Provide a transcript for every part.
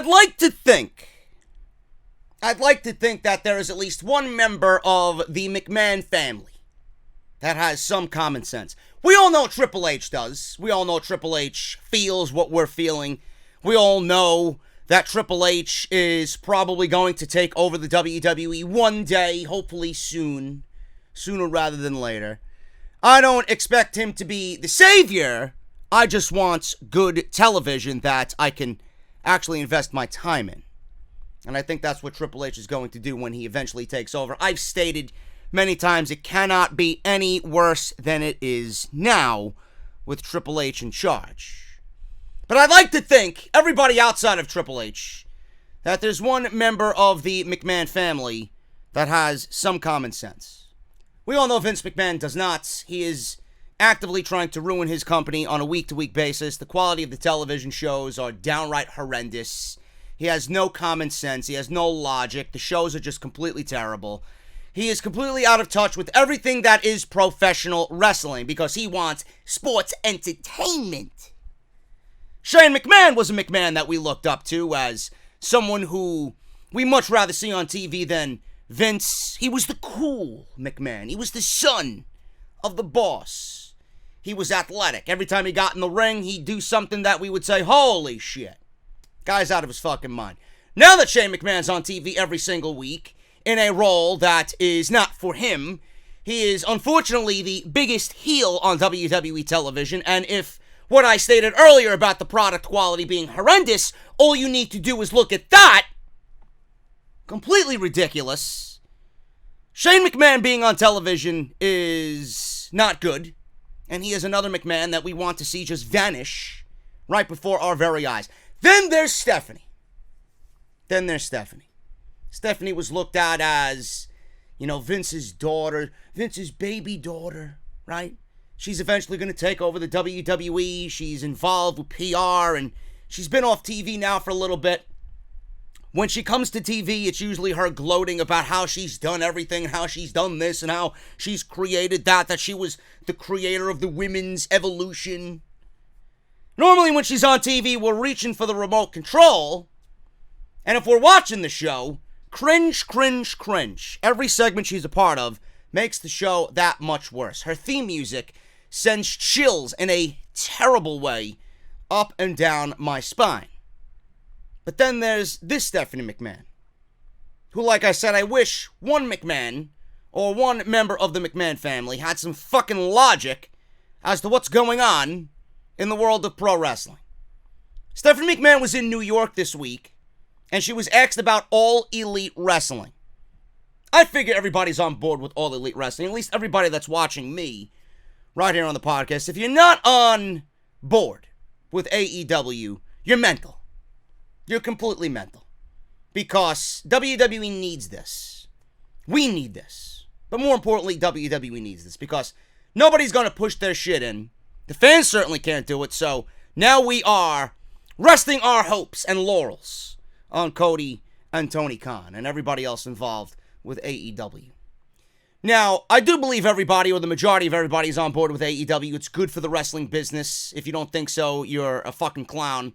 I'd like to think that there is at least one member of the McMahon family that has some common sense. We all know Triple H does. We all know Triple H feels what we're feeling. We all know that Triple H is probably going to take over the WWE one day, hopefully soon. Sooner rather than later. I don't expect him to be the savior. I just want good television that I can actually invest my time in. And I think that's what Triple H is going to do when he eventually takes over. I've stated many times it cannot be any worse than it is now with Triple H in charge. But I'd like to think, everybody outside of Triple H, that there's one member of the McMahon family that has some common sense. We all know Vince McMahon does not. He is actively trying to ruin his company on a week-to-week basis. The quality of the television shows are downright horrendous. He has no common sense. He has no logic. The shows are just completely terrible. He is completely out of touch with everything that is professional wrestling because he wants sports entertainment. Shane McMahon was a McMahon that we looked up to as someone who we much rather see on TV than Vince. He was the cool McMahon. He was the son of the boss. He was athletic. Every time he got in the ring, he'd do something that we would say, holy shit. Guy's out of his fucking mind. Now that Shane McMahon's on TV every single week, in a role that is not for him, he is unfortunately the biggest heel on WWE television, and if what I stated earlier about the product quality being horrendous, all you need to do is look at that, completely ridiculous. Shane McMahon being on television is not good, and he is another McMahon that we want to see just vanish right before our very eyes. Then there's Stephanie. Stephanie was looked at as, Vince's daughter, Vince's baby daughter, right? She's eventually going to take over the WWE. She's involved with PR, and she's been off TV now for a little bit. When she comes to TV, it's usually her gloating about how she's done everything, how she's done this, and how she's created that she was the creator of the women's evolution. Normally when she's on TV, we're reaching for the remote control, and if we're watching the show, cringe. Every segment she's a part of makes the show that much worse. Her theme music sends chills in a terrible way up and down my spine. But then there's this Stephanie McMahon, who, like I said, I wish one McMahon, or one member of the McMahon family, had some fucking logic as to what's going on in the world of pro wrestling. Stephanie McMahon was in New York this week, and she was asked about All Elite Wrestling. I figure everybody's on board with All Elite Wrestling, at least everybody that's watching me right here on the podcast. If you're not on board with AEW, you're mental. You're completely mental. Because WWE needs this. We need this. But more importantly, WWE needs this. Because nobody's going to push their shit in. The fans certainly can't do it. So now we are resting our hopes and laurels on Cody and Tony Khan and everybody else involved with AEW. Now, I do believe everybody, or the majority of everybody, is on board with AEW. It's good for the wrestling business. If you don't think so, you're a fucking clown.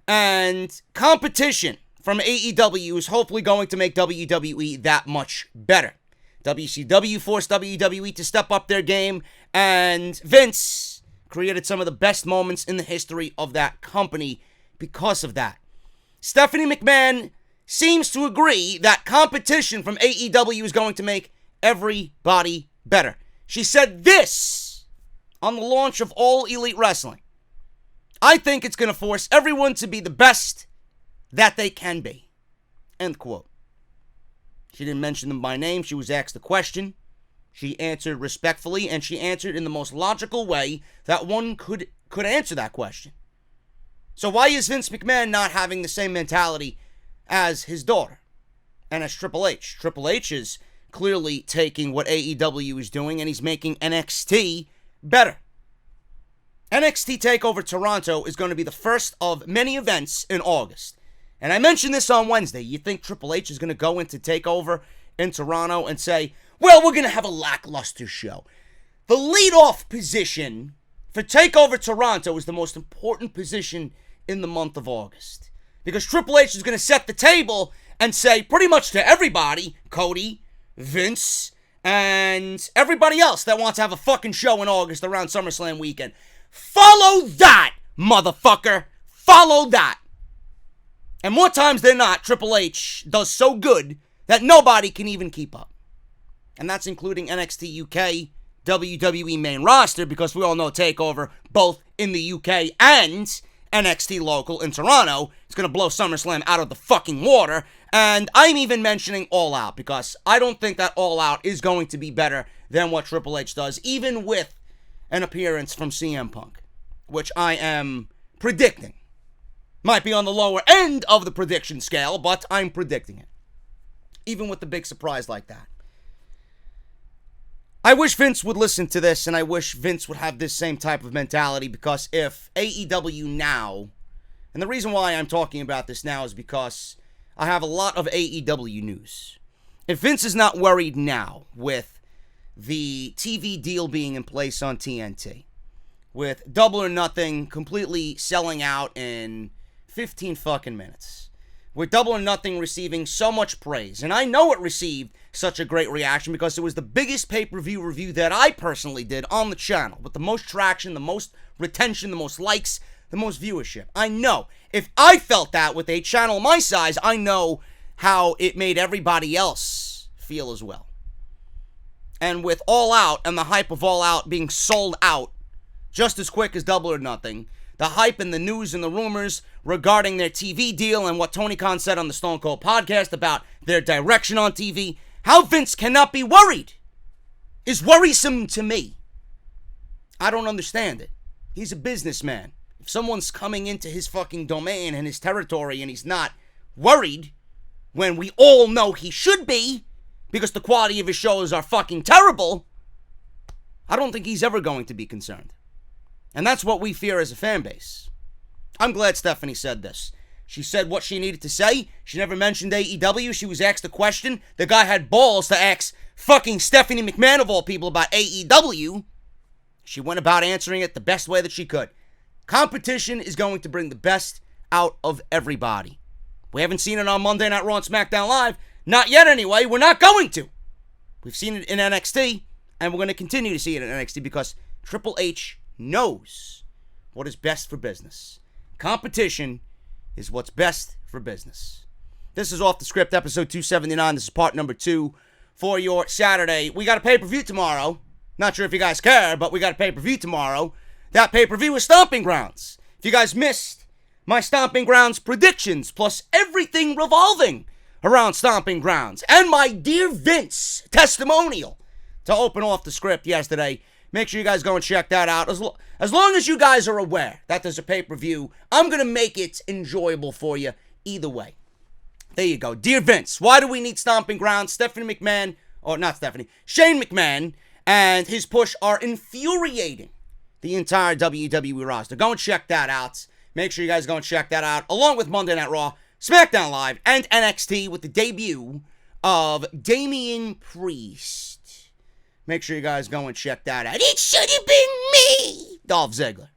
And competition from AEW is hopefully going to make WWE that much better. WCW forced WWE to step up their game, and Vince created some of the best moments in the history of that company because of that. Stephanie McMahon seems to agree that competition from AEW is going to make everybody better. She said this on the launch of All Elite Wrestling. I think it's going to force everyone to be the best that they can be. End quote. She didn't mention them by name. She was asked a question. She answered respectfully, and she answered in the most logical way that one could answer that question. So why is Vince McMahon not having the same mentality as his daughter and as Triple H? Triple H is clearly taking what AEW is doing, and he's making NXT better. NXT TakeOver Toronto is going to be the first of many events in August. And I mentioned this on Wednesday. You think Triple H is going to go into TakeOver in Toronto and say, well, we're going to have a lackluster show. The lead-off position for TakeOver Toronto is the most important position in the month of August. Because Triple H is going to set the table and say pretty much to everybody, Cody, Vince, and everybody else that wants to have a fucking show in August around SummerSlam weekend. Follow that, motherfucker. Follow that. And more times than not, Triple H does so good that nobody can even keep up. And that's including NXT UK, WWE main roster, because we all know TakeOver, both in the UK and NXT local in Toronto, is going to blow SummerSlam out of the fucking water. And I'm even mentioning All Out, because I don't think that All Out is going to be better than what Triple H does, even with an appearance from CM Punk, which I am predicting. Might be on the lower end of the prediction scale, but I'm predicting it. Even with the big surprise like that. I wish Vince would listen to this, and I wish Vince would have this same type of mentality, because if AEW now, and the reason why I'm talking about this now is because I have a lot of AEW news. If Vince is not worried now with the TV deal being in place on TNT, with Double or Nothing completely selling out in 15 fucking minutes, with Double or Nothing receiving so much praise, and I know it received such a great reaction because it was the biggest pay-per-view review that I personally did on the channel, with the most traction, the most retention, the most likes, the most viewership. I know. If I felt that with a channel my size, I know how it made everybody else feel as well. And with All Out and the hype of All Out being sold out just as quick as Double or Nothing, the hype and the news and the rumors regarding their TV deal and what Tony Khan said on the Stone Cold podcast about their direction on TV, how Vince cannot be worried is worrisome to me. I don't understand it. He's a businessman. If someone's coming into his fucking domain and his territory and he's not worried, when we all know he should be, because the quality of his shows are fucking terrible, I don't think he's ever going to be concerned. And that's what we fear as a fan base. I'm glad Stephanie said this. She said what she needed to say. She never mentioned AEW. She was asked a question. The guy had balls to ask fucking Stephanie McMahon, of all people, about AEW. She went about answering it the best way that she could. Competition is going to bring the best out of everybody. We haven't seen it on Monday Night Raw and SmackDown Live. Not yet, anyway. We're not going to. We've seen it in NXT, and we're going to continue to see it in NXT because Triple H knows what is best for business. Competition is what's best for business. This is Off the Script, episode 279. This is part number 2 for your Saturday. We got a pay-per-view tomorrow. Not sure if you guys care, but we got a pay-per-view tomorrow. That pay-per-view is Stomping Grounds. If you guys missed my Stomping Grounds predictions, plus everything revolving around Stomping Grounds, and my Dear Vince testimonial to open Off the Script yesterday, make sure you guys go and check that out. As long as you guys are aware that there's a pay-per-view, I'm going to make it enjoyable for you either way. There you go. Dear Vince, why do we need Stomping Grounds? Shane McMahon and his push are infuriating the entire WWE roster. Go and check that out. Make sure you guys go and check that out, along with Monday Night Raw, SmackDown Live, and NXT with the debut of Damian Priest. Make sure you guys go and check that out. It should have been me! Dolph Ziggler.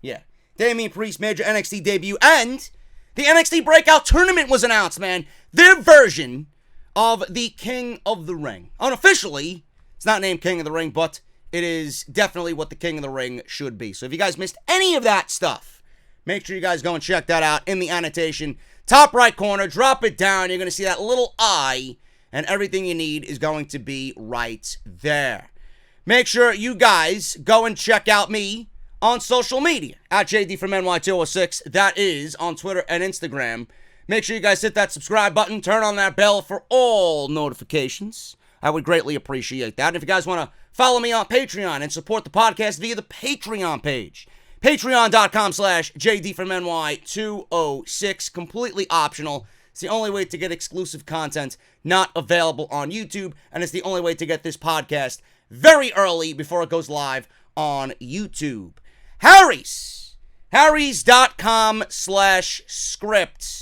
Yeah. Damian Priest, major NXT debut, and the NXT Breakout Tournament was announced, man. Their version of the King of the Ring. Unofficially, it's not named King of the Ring, but it is definitely what the King of the Ring should be. So if you guys missed any of that stuff, make sure you guys go and check that out in the annotation. Top right corner, drop it down. You're going to see that little eye, and everything you need is going to be right there. Make sure you guys go and check out me on social media at JD from NY206. That is on Twitter and Instagram. Make sure you guys hit that subscribe button, turn on that bell for all notifications. I would greatly appreciate that. And if you guys want to follow me on Patreon and support the podcast via the Patreon page, patreon.com/JD from NY206, completely optional. It's the only way to get exclusive content not available on YouTube, and it's the only way to get this podcast very early before it goes live on YouTube. Harry's.com/script.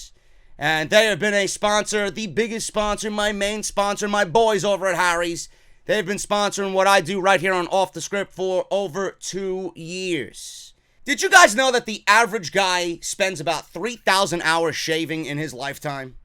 And they have been a sponsor, the biggest sponsor, my main sponsor, my boys over at Harry's. They've been sponsoring what I do right here on Off the Script for over 2 years. Did you guys know that the average guy spends about 3,000 hours shaving in his lifetime?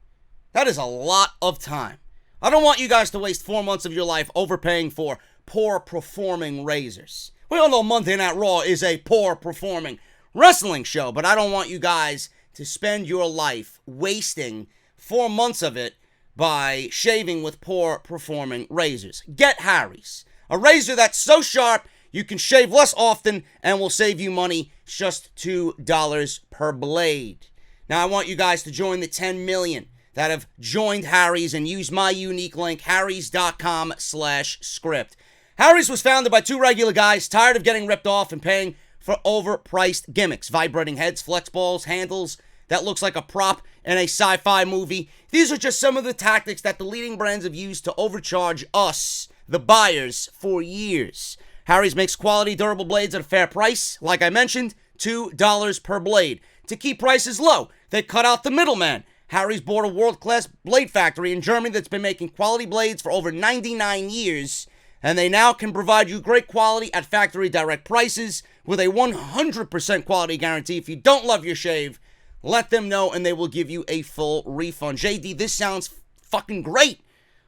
That is a lot of time. I don't want you guys to waste 4 months of your life overpaying for poor performing razors. We all know Monday Night Raw is a poor performing wrestling show, but I don't want you guys to spend your life wasting 4 months of it by shaving with poor performing razors. Get Harry's, a razor that's so sharp you can shave less often and will save you money, just $2 per blade. Now I want you guys to join the 10 million that have joined Harry's and use my unique link, harrys.com/script. Harry's was founded by two regular guys tired of getting ripped off and paying for overpriced gimmicks. Vibrating heads, flex balls, handles that looks like a prop in a sci-fi movie. These are just some of the tactics that the leading brands have used to overcharge us, the buyers, for years. Harry's makes quality, durable blades at a fair price. Like I mentioned, $2 per blade. To keep prices low, they cut out the middleman. Harry's bought a world-class blade factory in Germany that's been making quality blades for over 99 years, and they now can provide you great quality at factory direct prices with a 100% quality guarantee. If you don't love your shave, let them know and they will give you a full refund. JD, this sounds fucking great.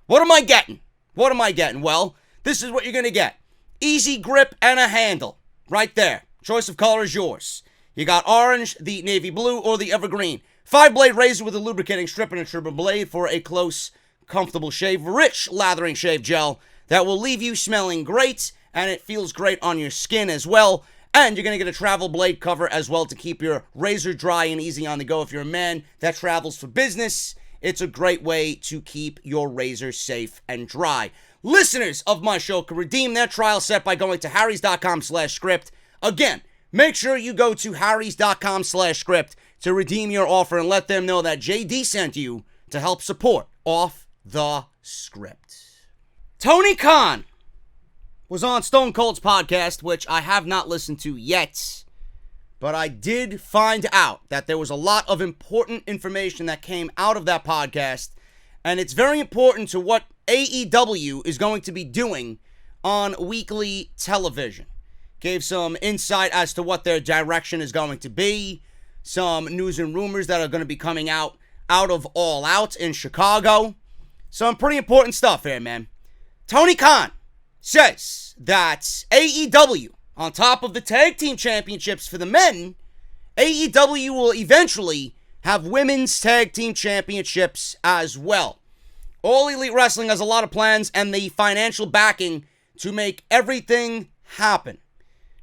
What am I getting? What am I getting? Well, this is what you're going to get. Easy grip and a handle. Right there. Choice of color is yours. You got orange, the navy blue, or the evergreen. 5-blade razor with a lubricating strip and a trimmer blade for a close, comfortable shave. Rich lathering shave gel that will leave you smelling great, and it feels great on your skin as well. And you're going to get a travel blade cover as well to keep your razor dry and easy on the go. If you're a man that travels for business, it's a great way to keep your razor safe and dry. Listeners of my show can redeem their trial set by going to harrys.com/script. Again, make sure you go to harrys.com/script to redeem your offer and let them know that JD sent you to help support Off the Script. Tony Khan was on Stone Cold's podcast, which I have not listened to yet, but I did find out that there was a lot of important information that came out of that podcast, and it's very important to what AEW is going to be doing on weekly television. Gave some insight as to what their direction is going to be, some news and rumors that are going to be coming out of All Out in Chicago. Some pretty important stuff here, man. Tony Khan says that AEW, on top of the tag team championships for the men, AEW will eventually have women's tag team championships as well. All Elite Wrestling has a lot of plans and the financial backing to make everything happen.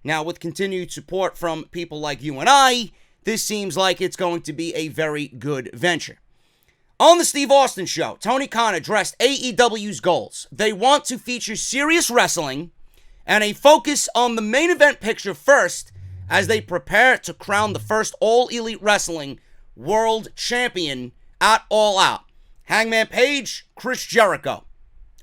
Now, with continued support from people like you and I, this seems like it's going to be a very good venture. On the Steve Austin Show, Tony Khan addressed AEW's goals. They want to feature serious wrestling and a focus on the main event picture first as they prepare to crown the first All Elite Wrestling World Champion at All Out. Hangman Page, Chris Jericho.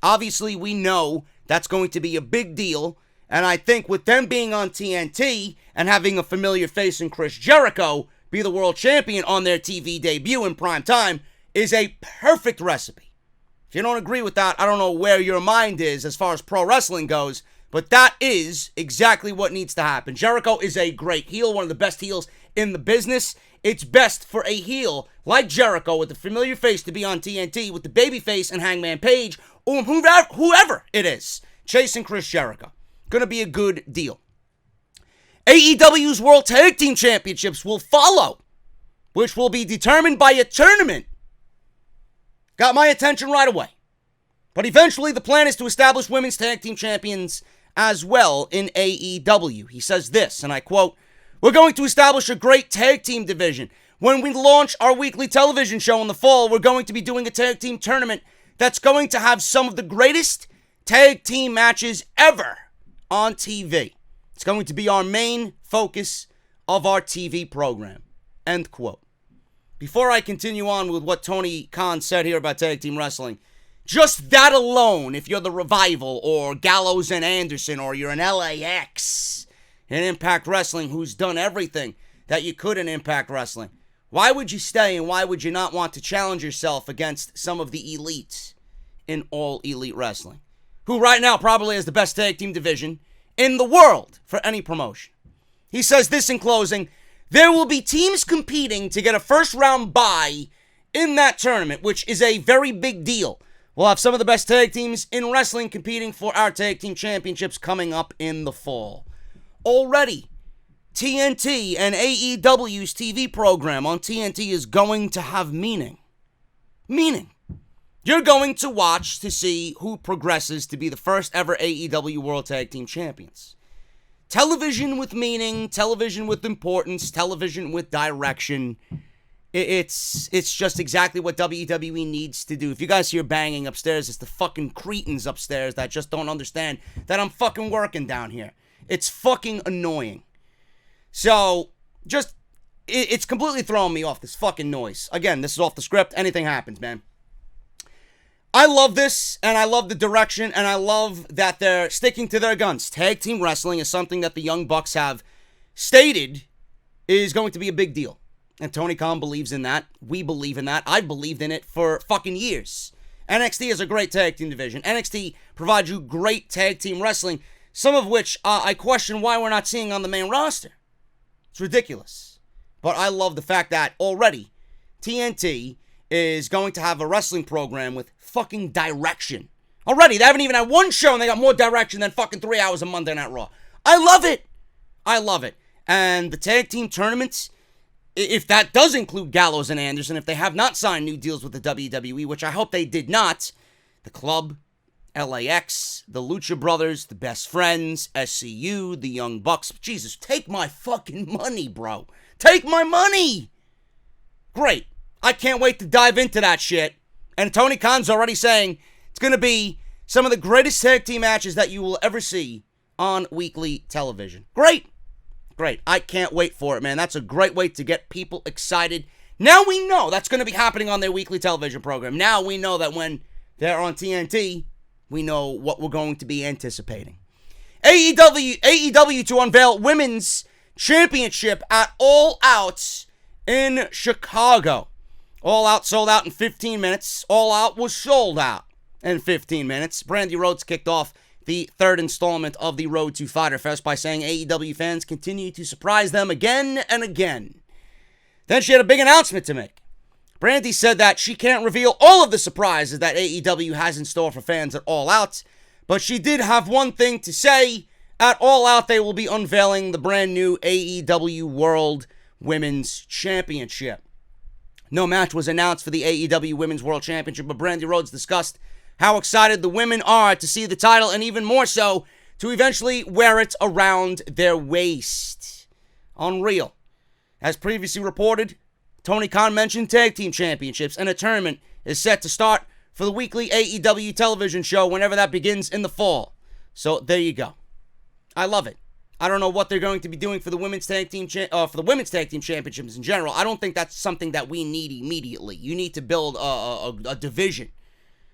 Obviously, we know that's going to be a big deal, and I think with them being on TNT and having a familiar face in Chris Jericho be the world champion on their TV debut in prime time is a perfect recipe. If you don't agree with that, I don't know where your mind is as far as pro wrestling goes, but that is exactly what needs to happen. Jericho is a great heel, one of the best heels in the business. It's best for a heel like Jericho with a familiar face to be on TNT with the babyface and Hangman Page or whoever it is chasing Chris Jericho. Going to be a good deal. AEW's World Tag Team Championships will follow, which will be determined by a tournament. Got my attention right away. But eventually the plan is to establish women's tag team champions as well in AEW. He says this, and I quote, "We're going to establish a great tag team division. When we launch our weekly television show in the fall, we're going to be doing a tag team tournament that's going to have some of the greatest tag team matches ever on TV. It's going to be our main focus of our TV program." End quote. Before I continue on with what Tony Khan said here about tag team wrestling, just that alone, if you're the Revival or Gallows and Anderson or you're an LAX in Impact Wrestling who's done everything that you could in Impact Wrestling, why would you stay and why would you not want to challenge yourself against some of the elites in All Elite Wrestling, who right now probably has the best tag team division in the world for any promotion? He says this in closing: there will be teams competing to get a first-round bye in that tournament, which is a very big deal. We'll have some of the best tag teams in wrestling competing for our tag team championships coming up in the fall. Already, TNT and AEW's TV program on TNT is going to have meaning. Meaning. You're going to watch to see who progresses to be the first ever AEW World Tag Team Champions. Television with meaning, television with importance, television with direction. It's just exactly what WWE needs to do. If you guys hear banging upstairs, it's the fucking cretins upstairs that just don't understand that I'm fucking working down here. It's fucking annoying. So, just, it's completely throwing me off, this fucking noise. Again, this is off the script. Anything happens, man. I love this, and I love the direction, and I love that they're sticking to their guns. Tag team wrestling is something that the Young Bucks have stated is going to be a big deal. And Tony Khan believes in that. We believe in that. I've believed in it for fucking years. NXT is a great tag team division. NXT provides you great tag team wrestling, some of which I question why we're not seeing on the main roster. It's ridiculous. But I love the fact that already TNT is going to have a wrestling program with fucking direction. Already, they haven't even had one show and they got more direction than fucking 3 hours of Monday Night Raw. I love it. I love it. And the tag team tournaments, if that does include Gallows and Anderson, if they have not signed new deals with the WWE, which I hope they did not, the Club, LAX, the Lucha Brothers, the Best Friends, SCU, the Young Bucks. Jesus, take my fucking money, bro. Take my money. Great. I can't wait to dive into that shit. And Tony Khan's already saying it's going to be some of the greatest tag team matches that you will ever see on weekly television. Great. Great. I can't wait for it, man. That's a great way to get people excited. Now we know that's going to be happening on their weekly television program. Now we know that when they're on TNT, we know what we're going to be anticipating. AEW to unveil Women's Championship at All Out in Chicago. All Out sold out in 15 minutes. All Out was sold out in 15 minutes. Brandi Rhodes kicked off the third installment of the Road to Fyter Fest by saying AEW fans continue to surprise them again and again. Then she had a big announcement to make. Brandi said that she can't reveal all of the surprises that AEW has in store for fans at All Out, but she did have one thing to say. At All Out, they will be unveiling the brand new AEW World Women's Championship. No match was announced for the AEW Women's World Championship, but Brandi Rhodes discussed how excited the women are to see the title, and even more so, to eventually wear it around their waist. Unreal. As previously reported, Tony Khan mentioned tag team championships, and a tournament is set to start for the weekly AEW television show whenever that begins in the fall. So there you go. I love it. I don't know what they're going to be doing for the women's tag team championships in general. I don't think that's something that we need immediately. You need to build a division,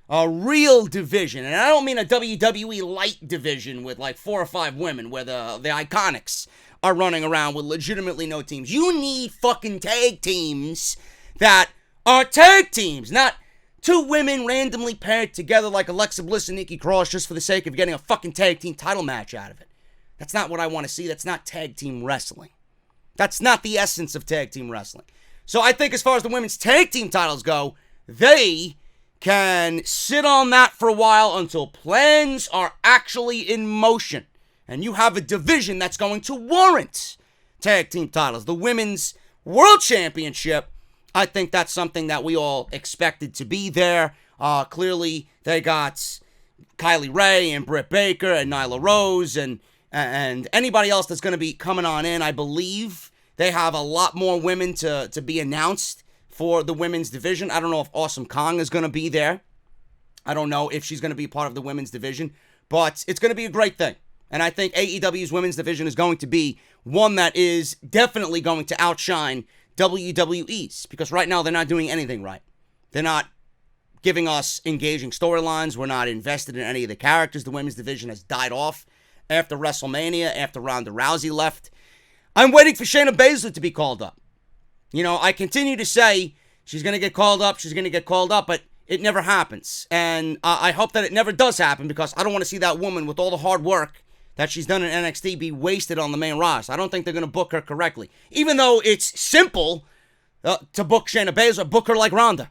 a real division, and I don't mean a WWE light division with like 4 or 5 women where the Iconics are running around with legitimately no teams. You need fucking tag teams that are tag teams, not 2 women randomly paired together like Alexa Bliss and Nikki Cross just for the sake of getting a fucking tag team title match out of it. That's not what I want to see. That's not tag team wrestling. That's not the essence of tag team wrestling. So I think as far as the women's tag team titles go, they can sit on that for a while until plans are actually in motion. And you have a division that's going to warrant tag team titles. The Women's World Championship, I think that's something that we all expected to be there. Clearly, they got Kylie Ray and Britt Baker and Nyla Rose and anybody else that's going to be coming on in. I believe they have a lot more women to be announced for the women's division. I don't know if Awesome Kong is going to be there. I don't know if she's going to be part of the women's division, but it's going to be a great thing. And I think AEW's women's division is going to be one that is definitely going to outshine WWE's, because right now they're not doing anything right. They're not giving us engaging storylines. We're not invested in any of the characters. The women's division has died off after WrestleMania, after Ronda Rousey left. I'm waiting for Shayna Baszler to be called up. You know, I continue to say she's going to get called up, but it never happens. And I hope that it never does happen, because I don't want to see that woman with all the hard work that she's done in NXT be wasted on the main roster. I don't think they're going to book her correctly. Even though it's simple to book Shayna Baszler, book her like Ronda.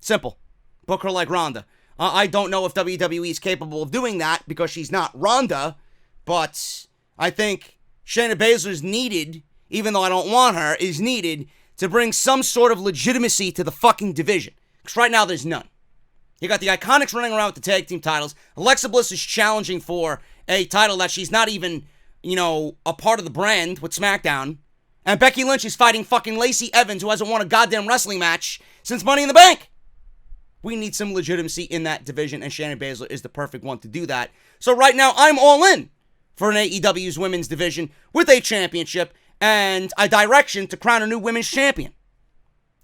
Simple. Book her like Ronda. I don't know if WWE is capable of doing that because she's not Ronda, but I think Shayna Baszler is needed, even though I don't want her, is needed to bring some sort of legitimacy to the fucking division. Because right now there's none. You got the Iconics running around with the tag team titles. Alexa Bliss is challenging for a title that she's not even, a part of the brand with SmackDown. And Becky Lynch is fighting fucking Lacey Evans, who hasn't won a goddamn wrestling match since Money in the Bank. We need some legitimacy in that division, and Shayna Baszler is the perfect one to do that. So right now, I'm all in for an AEW's women's division with a championship and a direction to crown a new women's champion.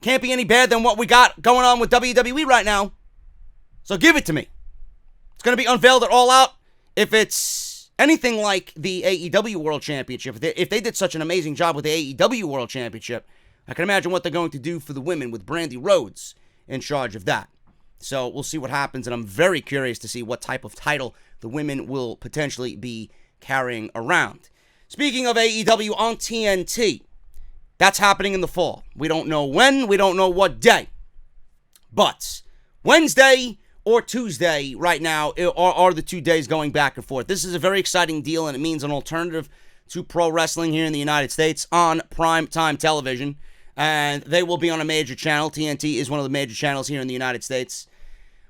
Can't be any better than what we got going on with WWE right now. So give it to me. It's going to be unveiled at All Out. If it's anything like the AEW World Championship, if they did such an amazing job with the AEW World Championship, I can imagine what they're going to do for the women with Brandi Rhodes in charge of that. So we'll see what happens, and I'm very curious to see what type of title the women will potentially be carrying around. Speaking of AEW on TNT, that's happening in the fall. We don't know when, we don't know what day. But Wednesday or Tuesday right now are the 2 days going back and forth. This is a very exciting deal, and it means an alternative to pro wrestling here in the United States on primetime television. And they will be on a major channel. TNT is one of the major channels here in the United States.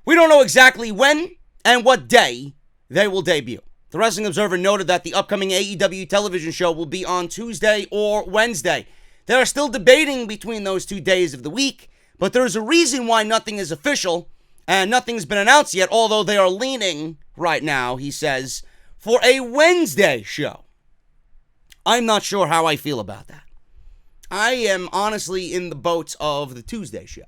We don't know exactly when and what day they will debut. The Wrestling Observer noted that the upcoming AEW television show will be on Tuesday or Wednesday. They are still debating between those 2 days of the week, but there is a reason why nothing is official and nothing's been announced yet, although they are leaning right now, he says, for a Wednesday show. I'm not sure how I feel about that. I am honestly in the boat of the Tuesday show.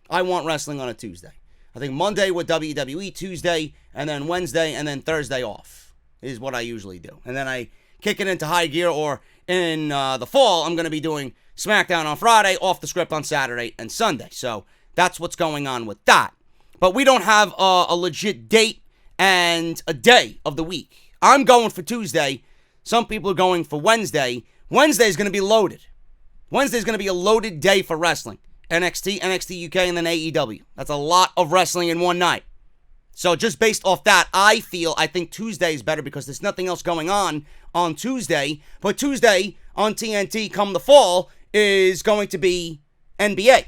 I want wrestling on a Tuesday. I think Monday with WWE, Tuesday, and then Wednesday, and then Thursday off is what I usually do. And then I kick it into high gear, or in the fall, I'm going to be doing SmackDown on Friday, off the script on Saturday and Sunday. So that's what's going on with that. But we don't have a legit date and a day of the week. I'm going for Tuesday. Some people are going for Wednesday. Wednesday is going to be loaded. Wednesday's going to be a loaded day for wrestling. NXT, NXT UK, and then AEW. That's a lot of wrestling in one night. So just based off that, I think Tuesday is better because there's nothing else going on Tuesday. But Tuesday on TNT come the fall is going to be NBA.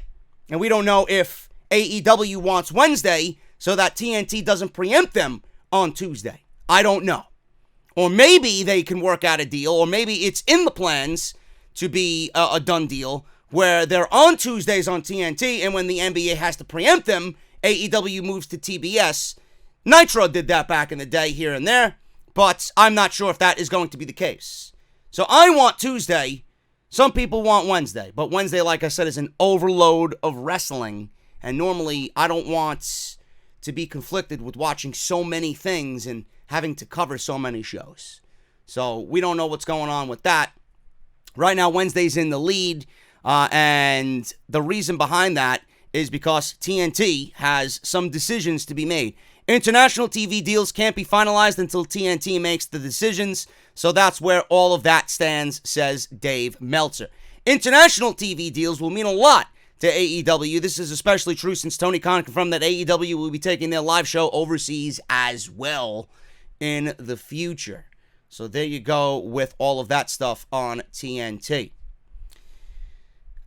And we don't know if AEW wants Wednesday so that TNT doesn't preempt them on Tuesday. I don't know. Or maybe they can work out a deal, or maybe it's in the plans to be a done deal where they're on Tuesdays on TNT, and when the NBA has to preempt them, AEW moves to TBS. Nitro did that back in the day here and there, but I'm not sure if that is going to be the case. So I want Tuesday. Some people want Wednesday, but Wednesday, like I said, is an overload of wrestling, and normally I don't want to be conflicted with watching so many things and having to cover so many shows. So we don't know what's going on with that. Right now, Wednesday's in the lead, and the reason behind that is because TNT has some decisions to be made. International TV deals can't be finalized until TNT makes the decisions, so that's where all of that stands, says Dave Meltzer. International TV deals will mean a lot to AEW. This is especially true since Tony Khan confirmed that AEW will be taking their live show overseas as well in the future. So there you go with all of that stuff on TNT.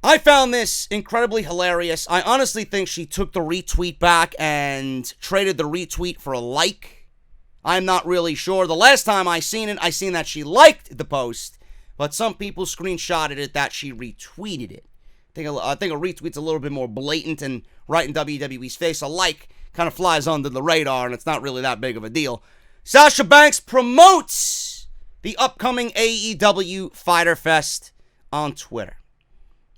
I found this incredibly hilarious. I honestly think she took the retweet back and traded the retweet for a like. I'm not really sure. The last time I seen it, I seen that she liked the post, but some people screenshotted it that she retweeted it. I think a retweet's a little bit more blatant and right in WWE's face. A like kind of flies under the radar, and it's not really that big of a deal. Sasha Banks promotes the upcoming AEW Fyter Fest on Twitter.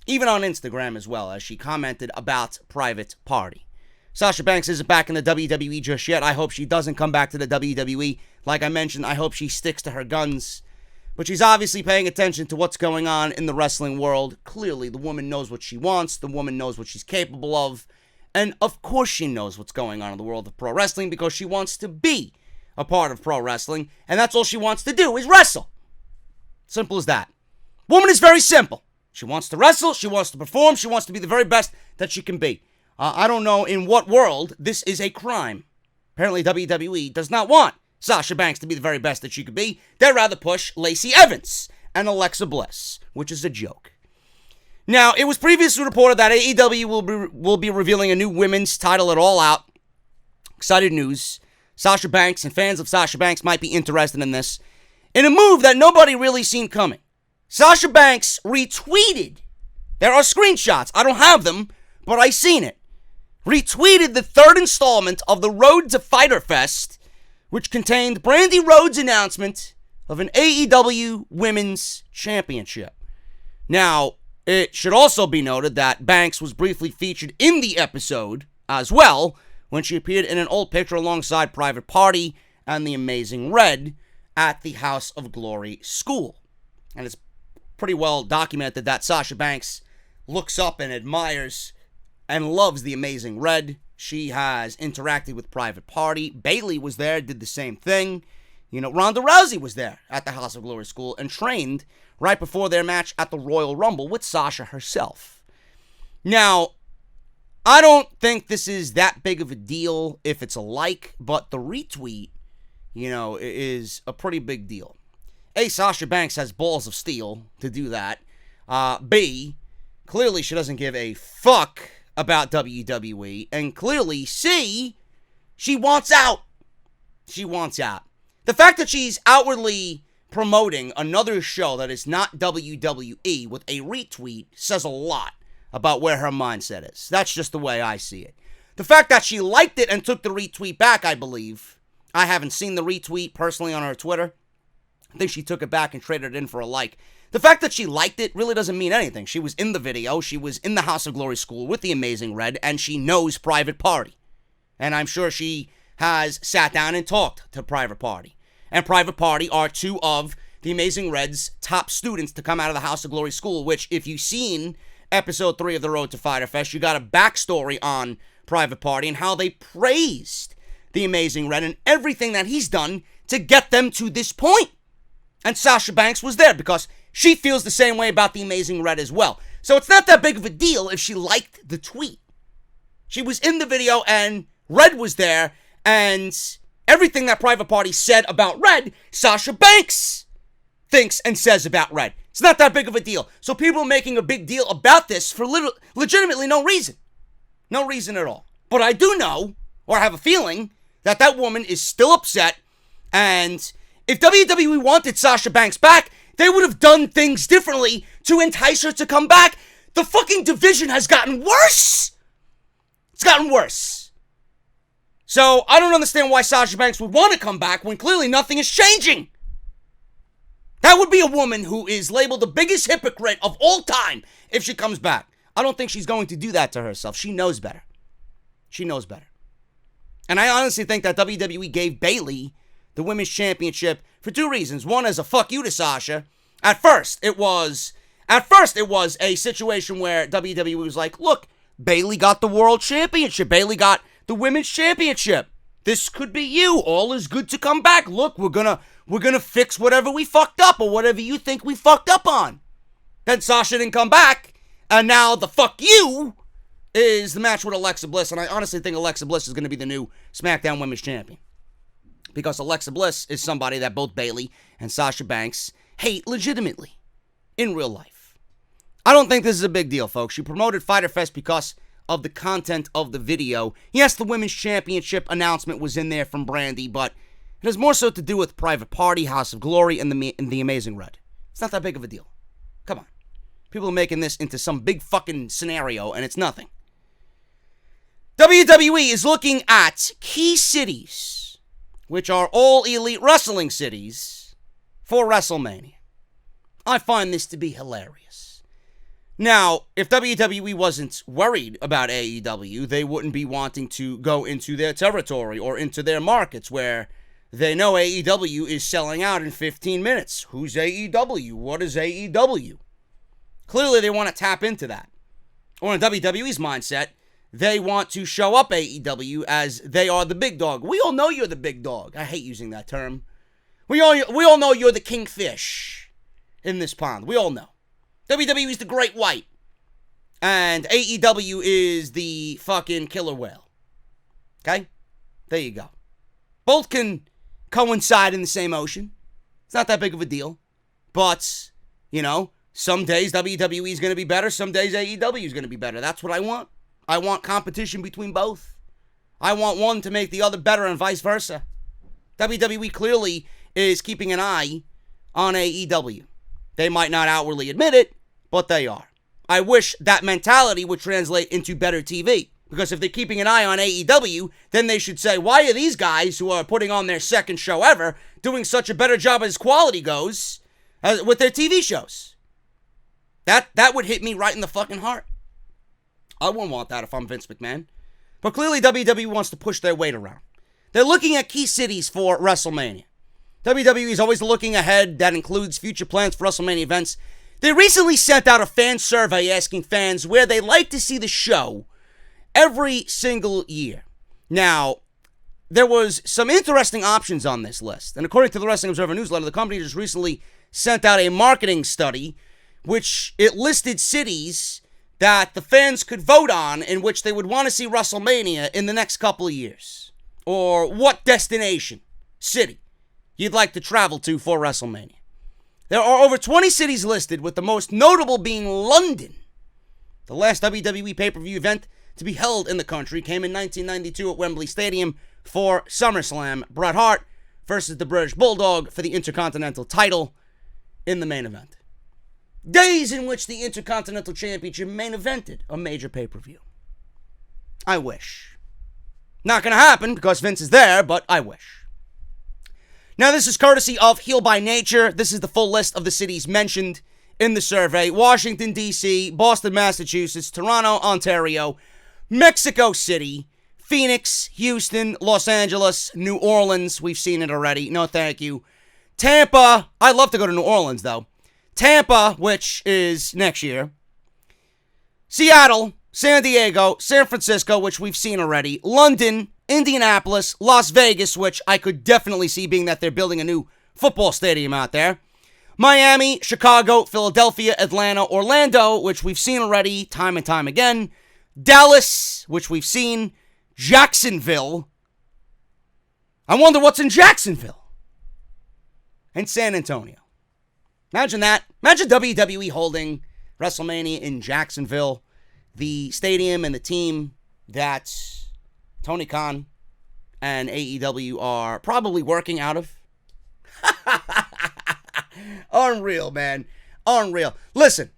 Even on Instagram as well, as she commented about Private Party. Sasha Banks isn't back in the WWE just yet. I hope she doesn't come back to the WWE. Like I mentioned, I hope she sticks to her guns. But she's obviously paying attention to what's going on in the wrestling world. Clearly, the woman knows what she wants. The woman knows what she's capable of. And of course she knows what's going on in the world of pro wrestling because she wants to be a part of pro wrestling, and that's all she wants to do is wrestle. Simple as that. Woman is very simple. She wants to wrestle, she wants to perform, she wants to be the very best that she can be. I don't know in what world this is a crime. Apparently WWE does not want Sasha Banks to be the very best that she could be. They'd rather push Lacey Evans and Alexa Bliss, which is a joke. Now, it was previously reported that AEW will be revealing a new women's title at All Out. Excited news. Sasha Banks and fans of Sasha Banks might be interested in this. In a move that nobody really seen coming. Sasha Banks retweeted. There are screenshots. I don't have them, but I seen it. Retweeted the third installment of the Road to Fyter Fest, which contained Brandi Rhodes' announcement of an AEW Women's Championship. Now, it should also be noted that Banks was briefly featured in the episode as well, when she appeared in an old picture alongside Private Party and the Amazing Red at the House of Glory School. And it's pretty well documented that Sasha Banks looks up and admires and loves the Amazing Red. She has interacted with Private Party. Bayley was there, did the same thing. You know, Ronda Rousey was there at the House of Glory School and trained right before their match at the Royal Rumble with Sasha herself. Now, I don't think this is that big of a deal if it's a like, but the retweet, you know, is a pretty big deal. A, Sasha Banks has balls of steel to do that. B, clearly she doesn't give a fuck about WWE. And clearly, C, she wants out. She wants out. The fact that she's outwardly promoting another show that is not WWE with a retweet says a lot about where her mindset is. That's just the way I see it. The fact that she liked it and took the retweet back, I believe. I haven't seen the retweet personally on her Twitter. I think she took it back and traded it in for a like. The fact that she liked it really doesn't mean anything. She was in the video, she was in the House of Glory School with the Amazing Red, and she knows Private Party. And I'm sure she has sat down and talked to Private Party. And Private Party are two of the Amazing Red's top students to come out of the House of Glory School, which, if you've seen episode 3 of the Road to Fyter Fest, you got a backstory on Private Party and how they praised the Amazing Red and everything that he's done to get them to this point. And Sasha Banks was there because she feels the same way about the Amazing Red as well. So it's not that big of a deal if she liked the tweet. She was in the video and Red was there, and everything that Private Party said about Red, Sasha Banks thinks and says about Red. It's not that big of a deal. So people are making a big deal about this for legitimately no reason. No reason at all. But I do know, or I have a feeling, that that woman is still upset, and if WWE wanted Sasha Banks back, they would have done things differently to entice her to come back. The fucking division has gotten worse. It's gotten worse. So I don't understand why Sasha Banks would want to come back when clearly nothing is changing. That would be a woman who is labeled the biggest hypocrite of all time if she comes back. I don't think she's going to do that to herself. She knows better. She knows better. And I honestly think that WWE gave Bayley the Women's Championship for two reasons. One is a fuck you to Sasha. At first, it was a situation where WWE was like, look, Bayley got the World Championship. Bayley got the Women's Championship. This could be you. All is good to come back. Look, we're gonna fix whatever we fucked up or whatever you think we fucked up on. Then Sasha didn't come back, and now the fuck you is the match with Alexa Bliss, and I honestly think Alexa Bliss is going to be the new SmackDown Women's Champion. Because Alexa Bliss is somebody that both Bayley and Sasha Banks hate legitimately in real life. I don't think this is a big deal, folks. She promoted Fyter Fest because of the content of the video. Yes, the Women's Championship announcement was in there from Brandi, but it has more so to do with Private Party, House of Glory, and the Amazing Red. It's not that big of a deal. Come on. People are making this into some big fucking scenario, and it's nothing. WWE is looking at key cities, which are all elite wrestling cities, for WrestleMania. I find this to be hilarious. Now, if WWE wasn't worried about AEW, they wouldn't be wanting to go into their territory or into their markets where they know AEW is selling out in 15 minutes. Who's AEW? What is AEW? Clearly, they want to tap into that. Or in WWE's mindset, they want to show up AEW as they are the big dog. We all know you're the big dog. I hate using that term. We all know you're the kingfish in this pond. We all know. WWE is the great white. And AEW is the fucking killer whale. Okay? There you go. Both can coincide in the same ocean. It's not that big of a deal. But, you know, some days WWE is going to be better. Some days AEW is going to be better. That's what I want. I want competition between both. I want one to make the other better and vice versa. WWE clearly is keeping an eye on AEW. They might not outwardly admit it, but they are. I wish that mentality would translate into better TV. Because if they're keeping an eye on AEW, then they should say, why are these guys who are putting on their second show ever doing such a better job as quality goes with their TV shows? That would hit me right in the fucking heart. I wouldn't want that if I'm Vince McMahon. But clearly WWE wants to push their weight around. They're looking at key cities for WrestleMania. WWE is always looking ahead. That includes future plans for WrestleMania events. They recently sent out a fan survey asking fans where they like to see the show every single year. Now, there was some interesting options on this list. And according to the Wrestling Observer newsletter, the company just recently sent out a marketing study which it listed cities that the fans could vote on in which they would want to see WrestleMania in the next couple of years. Or what destination, city, you'd like to travel to for WrestleMania. There are over 20 cities listed, with the most notable being London. The last WWE pay-per-view event to be held in the country came in 1992 at Wembley Stadium for SummerSlam. Bret Hart versus the British Bulldog for the Intercontinental title in the main event. Days in which the Intercontinental Championship main evented a major pay-per-view. I wish. Not going to happen because Vince is there, but I wish. Now, this is courtesy of Heel by Nature. This is the full list of the cities mentioned in the survey. Washington, D.C., Boston, Massachusetts, Toronto, Ontario, Mexico City, Phoenix, Houston, Los Angeles, New Orleans. We've seen it already. No, thank you. Tampa. I'd love to go to New Orleans, though. Tampa, which is next year. Seattle, San Diego, San Francisco, which we've seen already. London, Indianapolis, Las Vegas, which I could definitely see being that they're building a new football stadium out there. Miami, Chicago, Philadelphia, Atlanta, Orlando, which we've seen already time and time again. Dallas, which we've seen. Jacksonville. I wonder what's in Jacksonville. And San Antonio. Imagine that. Imagine WWE holding WrestleMania in Jacksonville. The stadium and the team that Tony Khan and AEW are probably working out of. Unreal, man. Unreal. Listen,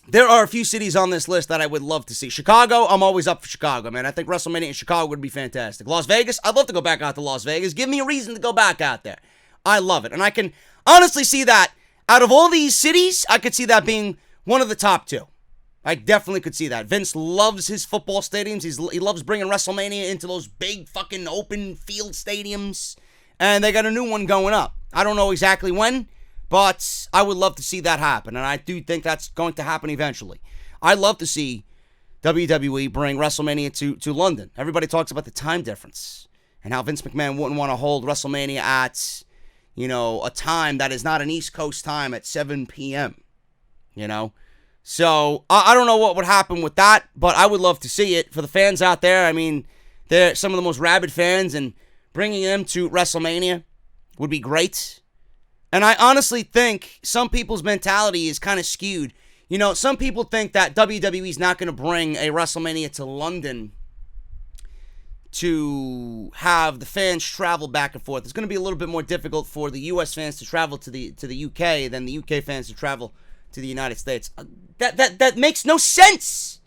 there are a few cities on this list that I would love to see. Chicago, I'm always up for Chicago, man. I think WrestleMania in Chicago would be fantastic. Las Vegas, I'd love to go back out to Las Vegas. Give me a reason to go back out there. I love it. And I can honestly see that out of all these cities, I could see that being one of the top two. I definitely could see that. Vince loves his football stadiums. He loves bringing WrestleMania into those big fucking open field stadiums. And they got a new one going up. I don't know exactly when, but I would love to see that happen. And I do think that's going to happen eventually. I'd love to see WWE bring WrestleMania to London. Everybody talks about the time difference and how Vince McMahon wouldn't want to hold WrestleMania at, you know, a time that is not an East Coast time at 7 p.m., you know? So, I don't know what would happen with that, but I would love to see it. For the fans out there, I mean, they're some of the most rabid fans, and bringing them to WrestleMania would be great. And I honestly think some people's mentality is kind of skewed. You know, some people think that WWE is not going to bring a WrestleMania to London to have the fans travel back and forth. It's going to be a little bit more difficult for the U.S. fans to travel to the UK than the UK fans to travel to the United States. That makes no sense.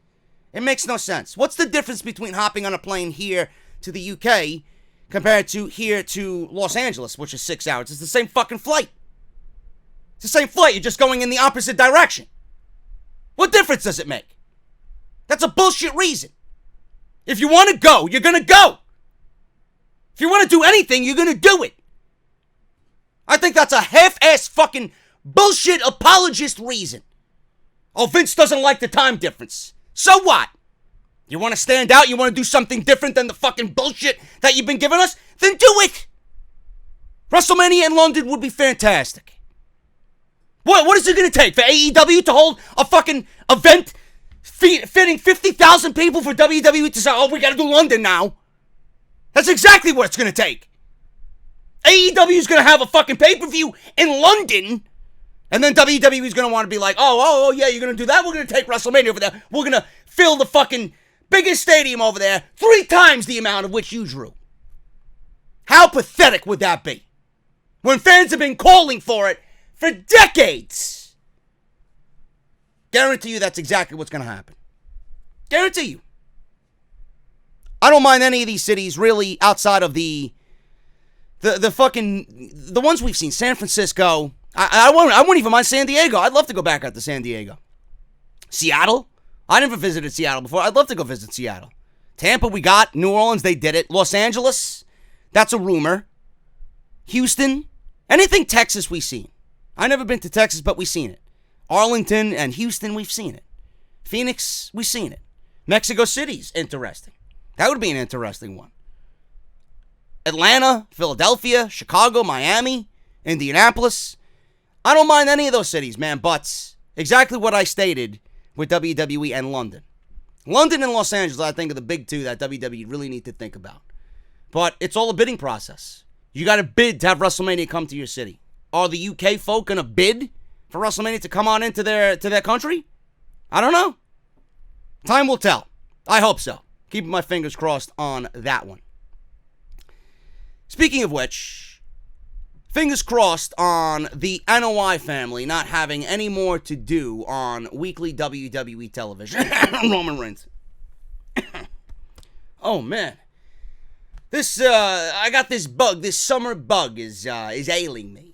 It makes no sense. What's the difference between hopping on a plane here to the UK compared to here to Los Angeles, which is 6 hours? It's the same fucking flight. It's the same flight. You're just going in the opposite direction. What difference does it make? That's a bullshit reason. If you want to go, you're going to go. If you want to do anything, you're going to do it. I think that's a half-ass fucking bullshit apologist reason. Oh, Vince doesn't like the time difference. So what? You want to stand out? You want to do something different than the fucking bullshit that you've been giving us? Then do it! WrestleMania in London would be fantastic. What is it going to take for AEW to hold a fucking event fitting 50,000 people for WWE to say, oh, we got to do London now? That's exactly what it's going to take. AEW is going to have a fucking pay-per-view in London, and then WWE is going to want to be like, oh, yeah, you're going to do that? We're going to take WrestleMania over there. We're going to fill the fucking biggest stadium over there 3 times the amount of which you drew. How pathetic would that be? When fans have been calling for it for decades. Guarantee you that's exactly what's going to happen. Guarantee you. I don't mind any of these cities really outside of the ones we've seen. San Francisco. I wouldn't even mind San Diego. I'd love to go back out to San Diego. Seattle. I never visited Seattle before. I'd love to go visit Seattle. Tampa we got. New Orleans, they did it. Los Angeles, that's a rumor. Houston. Anything Texas we've seen. I've never been to Texas, but we've seen it. Arlington and Houston, we've seen it. Phoenix, we've seen it. Mexico City's interesting. That would be an interesting one. Atlanta, Philadelphia, Chicago, Miami, Indianapolis. I don't mind any of those cities, man, but exactly what I stated with WWE and London. London and Los Angeles, I think, are the big two that WWE really need to think about. But it's all a bidding process. You got to bid to have WrestleMania come to your city. Are the UK folk going to bid for WrestleMania to come on into their country? I don't know. Time will tell. I hope so. Keeping my fingers crossed on that one. Speaking of which, fingers crossed on the Anoa'i family not having any more to do on weekly WWE television. Roman Reigns. Oh, man. I got this bug. This summer bug is ailing me.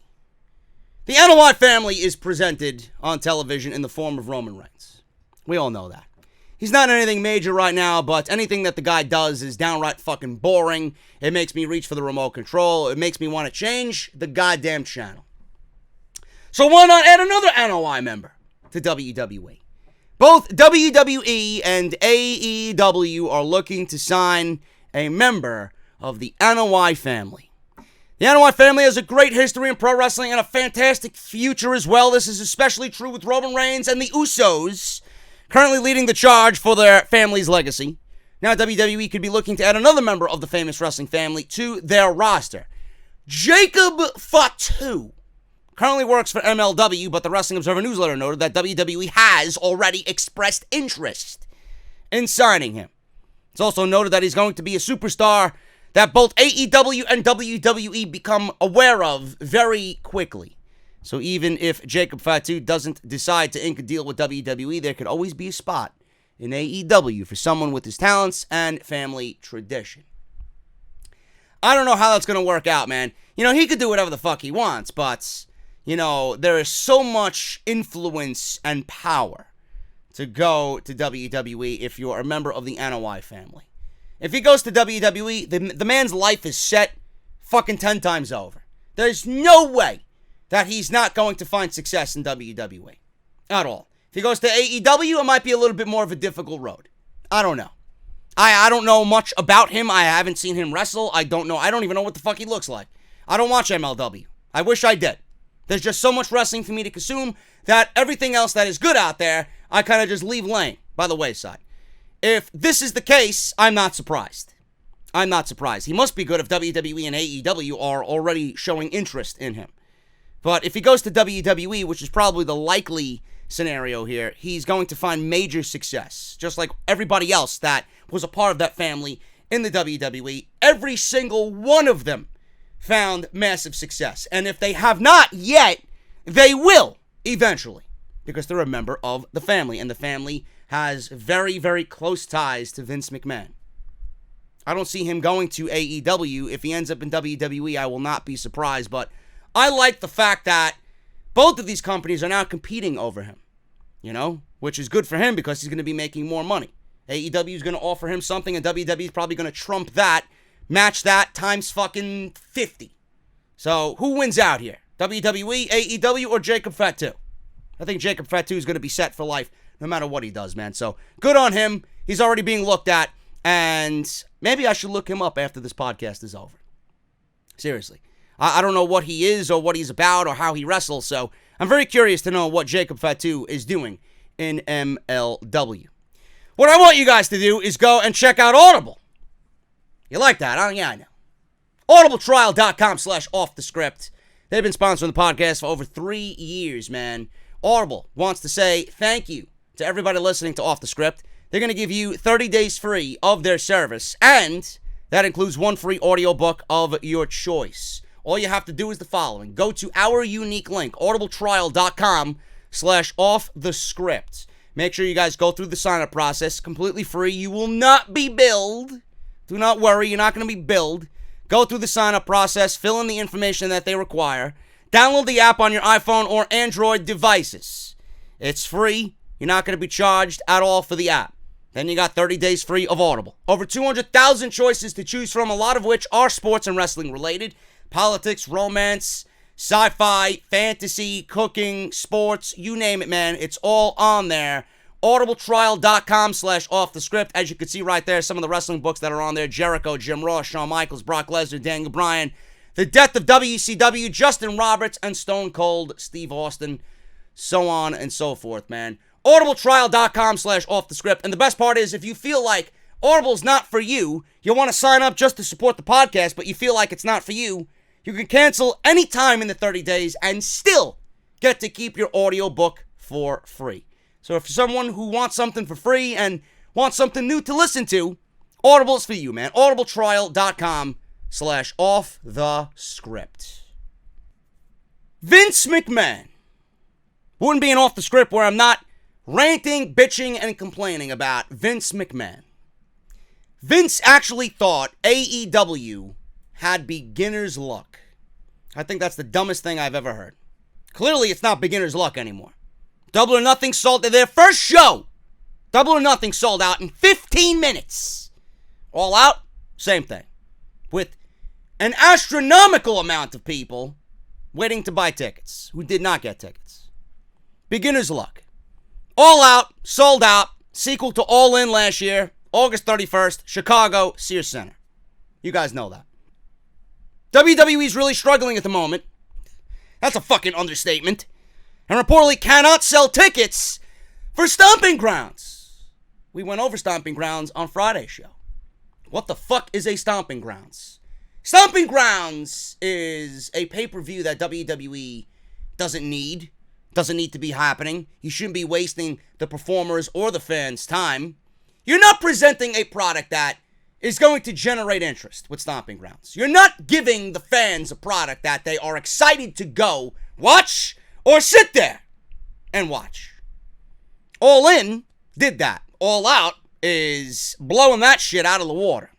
The Anoa'i family is presented on television in the form of Roman Reigns. We all know that. He's not anything major right now, but anything that the guy does is downright fucking boring. It makes me reach for the remote control. It makes me want to change the goddamn channel. So why not add another Anoa'i member to WWE? Both WWE and AEW are looking to sign a member of the Anoa'i family. The Anoa'i family has a great history in pro wrestling and a fantastic future as well. This is especially true with Roman Reigns and the Usos, currently leading the charge for their family's legacy. Now WWE could be looking to add another member of the famous wrestling family to their roster. Jacob Fatu currently works for MLW, but the Wrestling Observer newsletter noted that WWE has already expressed interest in signing him. It's also noted that he's going to be a superstar that both AEW and WWE become aware of very quickly. So even if Jacob Fatu doesn't decide to ink a deal with WWE, there could always be a spot in AEW for someone with his talents and family tradition. I don't know how that's going to work out, man. You know, he could do whatever the fuck he wants, but, you know, there is so much influence and power to go to WWE if you're a member of the Anoa'i family. If he goes to WWE, the man's life is set fucking 10 times over. There's no way that he's not going to find success in WWE. At all. If he goes to AEW, it might be a little bit more of a difficult road. I don't know. I don't know much about him. I haven't seen him wrestle. I don't even know what the fuck he looks like. I don't watch MLW. I wish I did. There's just so much wrestling for me to consume that everything else that is good out there, I kind of just leave laying by the wayside. If this is the case, I'm not surprised. I'm not surprised. He must be good if WWE and AEW are already showing interest in him. But if he goes to WWE, which is probably the likely scenario here, he's going to find major success. Just like everybody else that was a part of that family in the WWE. Every single one of them found massive success. And if they have not yet, they will eventually. Because they're a member of the family. And the family has very, very close ties to Vince McMahon. I don't see him going to AEW. If he ends up in WWE, I will not be surprised. But I like the fact that both of these companies are now competing over him. You know, which is good for him because he's going to be making more money. AEW is going to offer him something and WWE is probably going to trump that, match that times fucking 50. So who wins out here? WWE, AEW, or Jacob Fatu? I think Jacob Fatu is going to be set for life no matter what he does, man. So good on him. He's already being looked at, and maybe I should look him up after this podcast is over. Seriously. I don't know what he is or what he's about or how he wrestles, so I'm very curious to know what Jacob Fatu is doing in MLW. What I want you guys to do is go and check out Audible. You like that, huh? Yeah, I know. audibletrial.com/offthescript. They've been sponsoring the podcast for over 3 years, man. Audible wants to say thank you to everybody listening to Off the Script. They're going to give you 30 days free of their service, and that includes one free audiobook of your choice. All you have to do is the following. Go to our unique link, audibletrial.com/offthescript. Make sure you guys go through the sign-up process, completely free. You will not be billed. Do not worry, you're not going to be billed. Go through the sign-up process, fill in the information that they require. Download the app on your iPhone or Android devices. It's free. You're not going to be charged at all for the app. Then you got 30 days free of Audible. Over 200,000 choices to choose from, a lot of which are sports and wrestling related. Politics, romance, sci-fi, fantasy, cooking, sports, you name it, man. It's all on there. audibletrial.com/offthescript. As you can see right there, some of the wrestling books that are on there. Jericho, Jim Ross, Shawn Michaels, Brock Lesnar, Daniel Bryan, The Death of WCW, Justin Roberts, and Stone Cold Steve Austin. So on and so forth, man. audibletrial.com/offthescript. And the best part is, if you feel like Audible's not for you, you want to sign up just to support the podcast, but you feel like it's not for you, you can cancel any time in the 30 days and still get to keep your audiobook for free. So if you're someone who wants something for free and wants something new to listen to, Audible's for you, man. audibletrial.com/offthescript. Vince McMahon. Wouldn't be an Off the Script where I'm not ranting, bitching, and complaining about Vince McMahon. Vince actually thought AEW had beginner's luck. I think that's the dumbest thing I've ever heard. Clearly, it's not beginner's luck anymore. Double or Nothing sold their first show. Double or Nothing sold out in 15 minutes. All Out, same thing. With an astronomical amount of people waiting to buy tickets who did not get tickets. Beginner's luck. All Out, sold out. Sequel to All In last year, August 31st, Chicago, Sears Center. You guys know that. WWE's really struggling at the moment. That's a fucking understatement. And reportedly cannot sell tickets for Stomping Grounds. We went over Stomping Grounds on Friday's show. What the fuck is a Stomping Grounds? Stomping Grounds is a pay-per-view that WWE doesn't need to be happening. You shouldn't be wasting the performers or the fans' time. You're not presenting a product that is going to generate interest with Stomping Grounds. You're not giving the fans a product that they are excited to go watch or sit there and watch. All In did that. All Out is blowing that shit out of the water.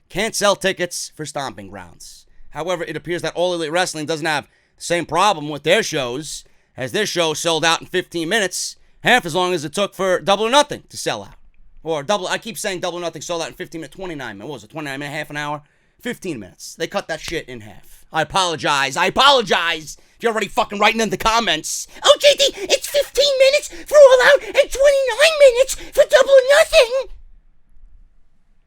Can't sell tickets for Stomping Grounds. However, it appears that All Elite Wrestling doesn't have the same problem with their shows, as their show sold out in 15 minutes, half as long as it took for Double or Nothing to sell out. Or I keep saying Double or Nothing sold out in 15 minutes, 29 minutes. What was it, 29 minutes, half an hour? 15 minutes. They cut that shit in half. I apologize. If you're already fucking writing in the comments. Oh, JD, it's 15 minutes for All Out and 29 minutes for Double or Nothing.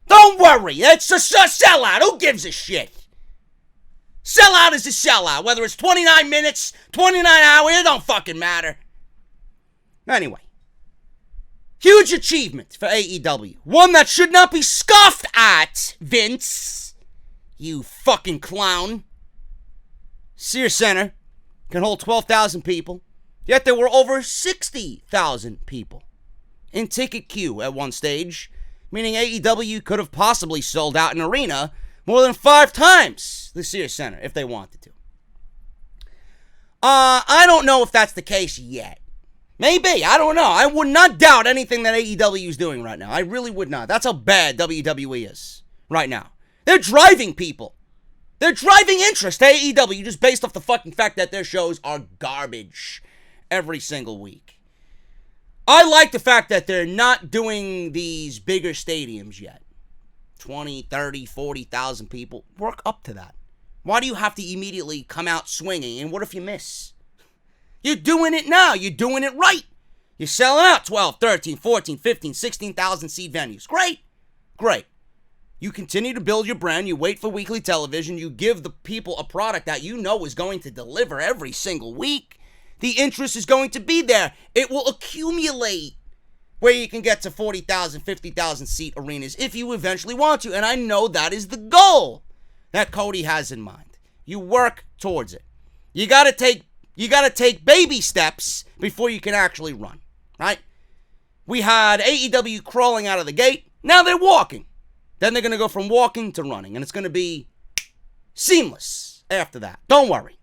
Don't worry. It's a sellout. Who gives a shit? Sellout is a sellout. Whether it's 29 minutes, 29 hours, it don't fucking matter. Anyway. Huge achievement for AEW. One that should not be scoffed at, Vince. You fucking clown. Sears Center can hold 12,000 people, yet there were over 60,000 people in ticket queue at one stage, meaning AEW could have possibly sold out an arena more than 5 times the Sears Center if they wanted to. I don't know if that's the case yet. Maybe, I don't know. I would not doubt anything that AEW is doing right now. I really would not. That's how bad WWE is right now. They're driving people. They're driving interest to AEW just based off the fucking fact that their shows are garbage every single week. I like the fact that they're not doing these bigger stadiums yet. 20, 30, 40,000 people. Work up to that. Why do you have to immediately come out swinging? And what if you miss? You're doing it now. You're doing it right. You're selling out 12, 13, 14, 15, 16,000 seat venues. Great. Great. You continue to build your brand. You wait for weekly television. You give the people a product that you know is going to deliver every single week. The interest is going to be there. It will accumulate where you can get to 40,000, 50,000 seat arenas if you eventually want to. And I know that is the goal that Cody has in mind. You work towards it. You gotta take baby steps before you can actually run, right? We had AEW crawling out of the gate. Now they're walking. Then they're gonna go from walking to running, and it's gonna be seamless after that. Don't worry.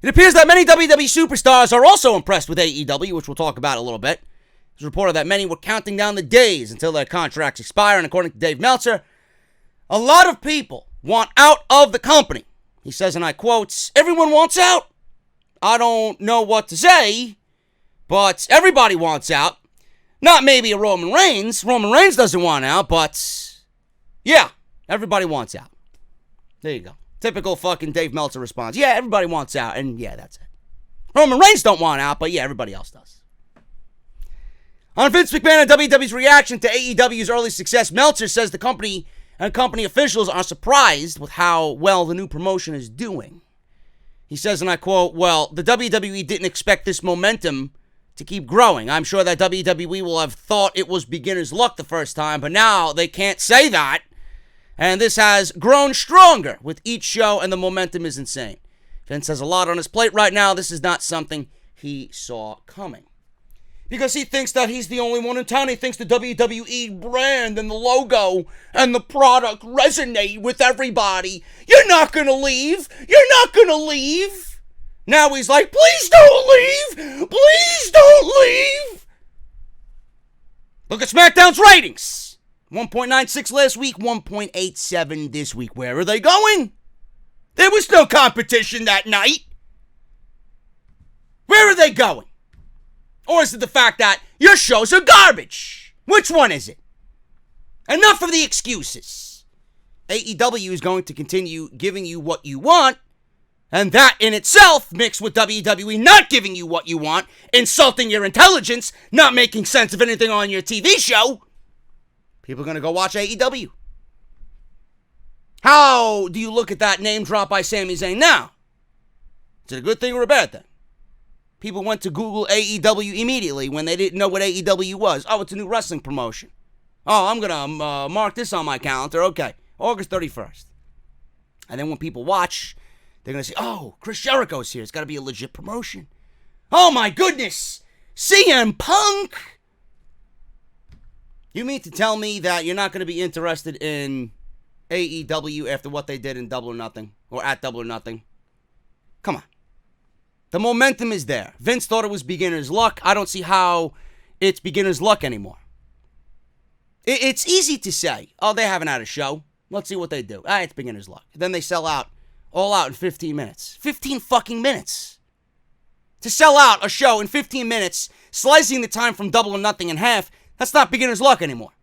It appears that many WWE superstars are also impressed with AEW, which we'll talk about in a little bit. It's reported that many were counting down the days until their contracts expire, and according to Dave Meltzer, a lot of people want out of the company. He says, and I quote, "Everyone wants out. I don't know what to say, but everybody wants out. Not maybe a Roman Reigns. Roman Reigns doesn't want out, but yeah, everybody wants out." There you go. Typical fucking Dave Meltzer response. Yeah, everybody wants out, and yeah, that's it. Roman Reigns don't want out, but yeah, everybody else does. On Vince McMahon and WWE's reaction to AEW's early success, Meltzer says the company and company officials are surprised with how well the new promotion is doing. He says, and I quote, "Well, the WWE didn't expect this momentum to keep growing. I'm sure that WWE will have thought it was beginner's luck the first time, but now they can't say that. And this has grown stronger with each show, and the momentum is insane. Vince has a lot on his plate right now. This is not something he saw coming." Because he thinks that he's the only one in town. He thinks the WWE brand and the logo and the product resonate with everybody. You're not going to leave. You're not going to leave. Now he's like, please don't leave. Please don't leave. Look at SmackDown's ratings. 1.96 last week, 1.87 this week. Where are they going? There was no competition that night. Where are they going? Or is it the fact that your shows are garbage? Which one is it? Enough of the excuses. AEW is going to continue giving you what you want, and that in itself, mixed with WWE not giving you what you want, insulting your intelligence, not making sense of anything on your TV show, people are going to go watch AEW. How do you look at that name drop by Sami Zayn now? Is it a good thing or a bad thing? People went to Google AEW immediately when they didn't know what AEW was. Oh, it's a new wrestling promotion. Oh, I'm going to mark this on my calendar. Okay, August 31st. And then when people watch, they're going to say, oh, Chris Jericho's here. It's got to be a legit promotion. Oh, my goodness. CM Punk. You mean to tell me that you're not going to be interested in AEW after what they did in Double or Nothing? Or at Double or Nothing? Come on. The momentum is there. Vince thought it was beginner's luck. I don't see how it's beginner's luck anymore. It's easy to say, oh, they haven't had a show. Let's see what they do. It's beginner's luck. Then they sell out, all out in 15 minutes. 15 fucking minutes. To sell out a show in 15 minutes, slicing the time from Double or Nothing in half, that's not beginner's luck anymore.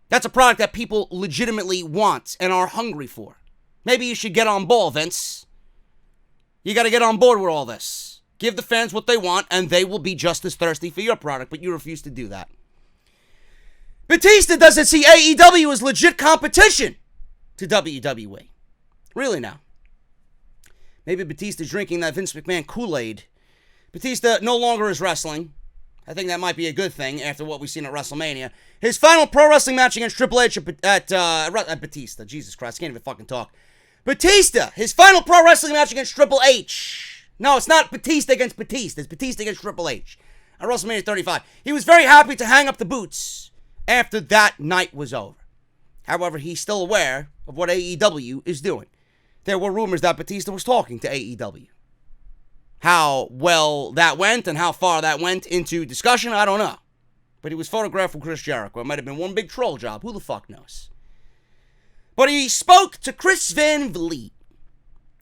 That's a product that people legitimately want and are hungry for. Maybe you should get on board, Vince. You got to get on board with all this. Give the fans what they want, and they will be just as thirsty for your product, but you refuse to do that. Batista doesn't see AEW as legit competition to WWE. Really now. Maybe Batista's drinking that Vince McMahon Kool-Aid. Batista no longer is wrestling. I think that might be a good thing after what we've seen at WrestleMania. His final pro wrestling match against Triple H at Batista. Jesus Christ, I can't even fucking talk. Batista, his final pro wrestling match against Triple H. No, it's not Batista against Batista. It's Batista against Triple H at WrestleMania 35. He was very happy to hang up the boots after that night was over. However, he's still aware of what AEW is doing. There were rumors that Batista was talking to AEW. How well that went and how far that went into discussion, I don't know. But he was photographed with Chris Jericho. It might have been one big troll job. Who the fuck knows? But he spoke to Chris Van Vliet.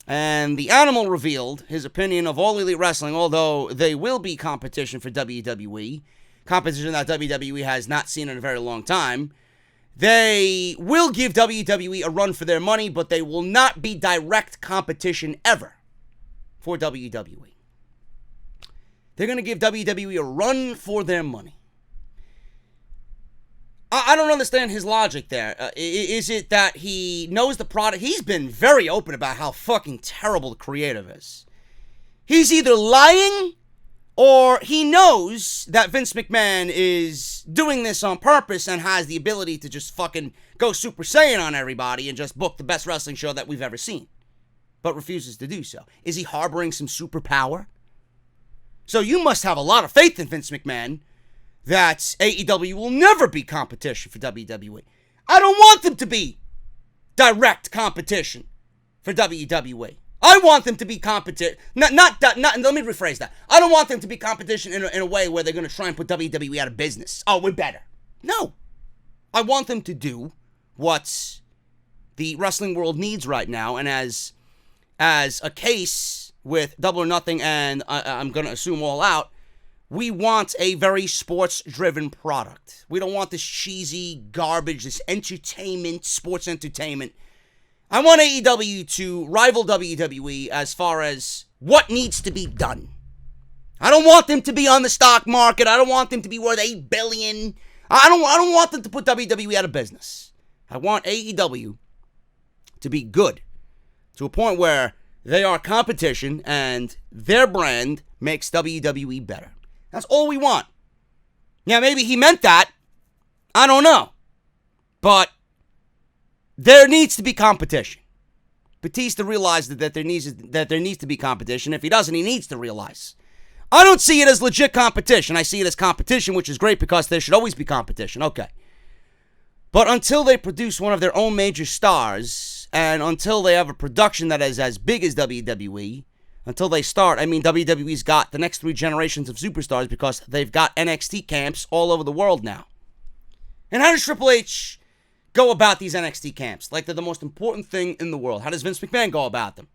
And the Animal revealed his opinion of All Elite Wrestling, although they will be competition for WWE, competition that WWE has not seen in a very long time. They will give WWE a run for their money, but they will not be direct competition ever for WWE. They're going to give WWE a run for their money. I don't understand his logic there. Is it that he knows the product? He's been very open about how fucking terrible the creative is. He's either lying or he knows that Vince McMahon is doing this on purpose and has the ability to just fucking go Super Saiyan on everybody and just book the best wrestling show that we've ever seen, but refuses to do so. Is he harboring some superpower? So you must have a lot of faith in Vince McMahon that AEW will never be competition for WWE. I don't want them to be direct competition for WWE. I want them to be competition. Let me rephrase that. I don't want them to be competition in a way where they're going to try and put WWE out of business. Oh, we're better. No. I want them to do what the wrestling world needs right now, and as a case with Double or Nothing and I'm going to assume All Out, we want a very sports-driven product. We don't want this cheesy garbage, this entertainment, sports entertainment. I want AEW to rival WWE as far as what needs to be done. I don't want them to be on the stock market. I don't want them to be worth $8 billion. I don't want them to put WWE out of business. I want AEW to be good to a point where they are competition and their brand makes WWE better. That's all we want. Now, maybe he meant that. I don't know. But there needs to be competition. Batista realized that there needs to be competition. If he doesn't, he needs to realize. I don't see it as legit competition. I see it as competition, which is great because there should always be competition. Okay. But until they produce one of their own major stars, and until they have a production that is as big as WWE, until they start, WWE's got the next 3 generations of superstars because they've got NXT camps all over the world now. And how does Triple H go about these NXT camps? Like they're the most important thing in the world. How does Vince McMahon go about them?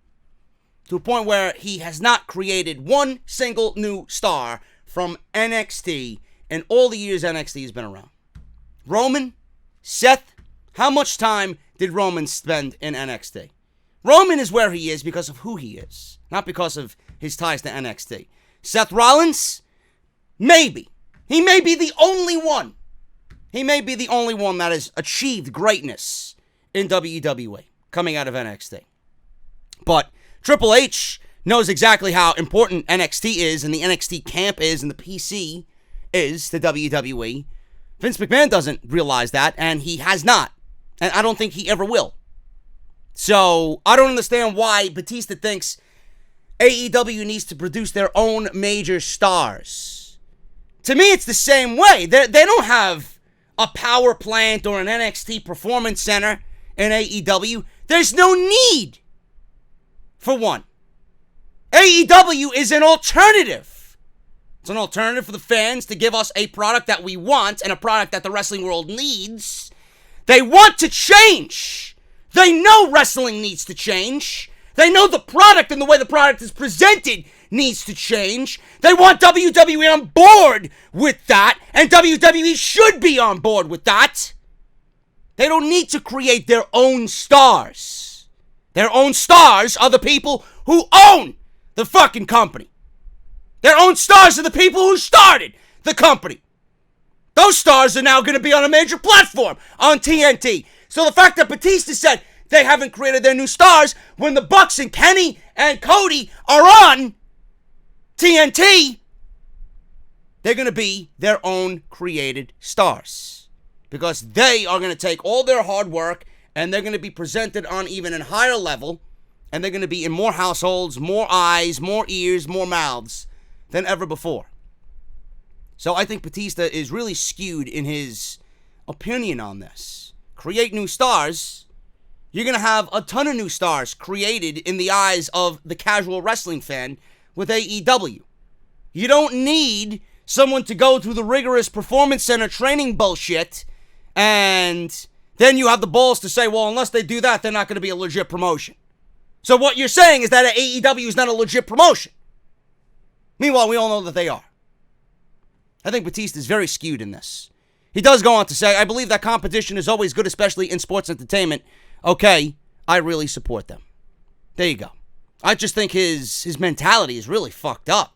To a point where he has not created one single new star from NXT in all the years NXT has been around. Roman, Seth, how much time did Roman spend in NXT? Roman is where he is because of who he is, not because of his ties to NXT. Seth Rollins, maybe. He may be the only one. He may be the only one that has achieved greatness in WWE coming out of NXT. But Triple H knows exactly how important NXT is and the NXT camp is and the PC is to WWE. Vince McMahon doesn't realize that, and he has not. And I don't think he ever will. So I don't understand why Batista thinks AEW needs to produce their own major stars. To me, it's the same way. They don't have a power plant or an NXT performance center in AEW. There's no need for one. AEW is an alternative. It's an alternative for the fans to give us a product that we want and a product that the wrestling world needs. They want to change. They know wrestling needs to change. They know the product and the way the product is presented needs to change. They want WWE on board with that, and WWE should be on board with that. They don't need to create their own stars. Their own stars are the people who own the fucking company. Their own stars are the people who started the company. Those stars are now going to be on a major platform on TNT. So the fact that Batista said they haven't created their new stars when the Bucks and Kenny and Cody are on TNT, they're going to be their own created stars. Because they are going to take all their hard work and they're going to be presented on even a higher level, and they're going to be in more households, more eyes, more ears, more mouths than ever before. So I think Batista is really skewed in his opinion on this. Create new stars. You're going to have a ton of new stars created in the eyes of the casual wrestling fan with AEW. You don't need someone to go through the rigorous performance center training bullshit, and then you have the balls to say, well, unless they do that, they're not going to be a legit promotion. So what you're saying is that AEW is not a legit promotion. Meanwhile, we all know that they are. I think Batista is very skewed in this. He does go on to say, I believe that competition is always good, especially in sports entertainment. Okay, I really support them. There you go. I just think his mentality is really fucked up.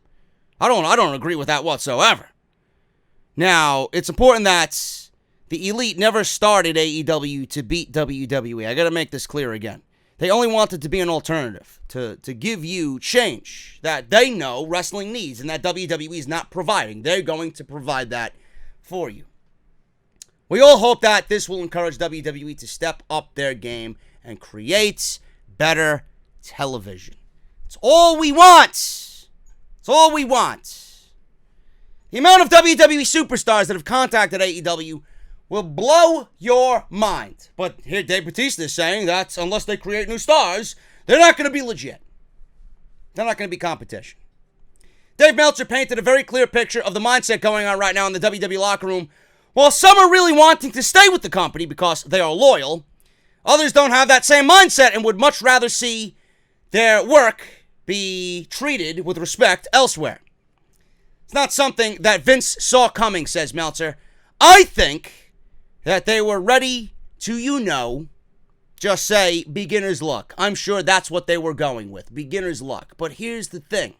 I don't agree with that whatsoever. Now, it's important that the Elite never started AEW to beat WWE. I got to make this clear again. They only wanted to be an alternative, to give you change that they know wrestling needs and that WWE is not providing. They're going to provide that for you. We all hope that this will encourage WWE to step up their game and create better television. It's all we want. It's all we want. The amount of WWE superstars that have contacted AEW will blow your mind. But here Dave Batista is saying that unless they create new stars, they're not going to be legit. They're not going to be competition. Dave Meltzer painted a very clear picture of the mindset going on right now in the WWE locker room. While some are really wanting to stay with the company because they are loyal, others don't have that same mindset and would much rather see their work be treated with respect elsewhere. It's not something that Vince saw coming, says Meltzer. I think that they were ready to, just say beginner's luck. I'm sure that's what they were going with, beginner's luck. But here's the thing.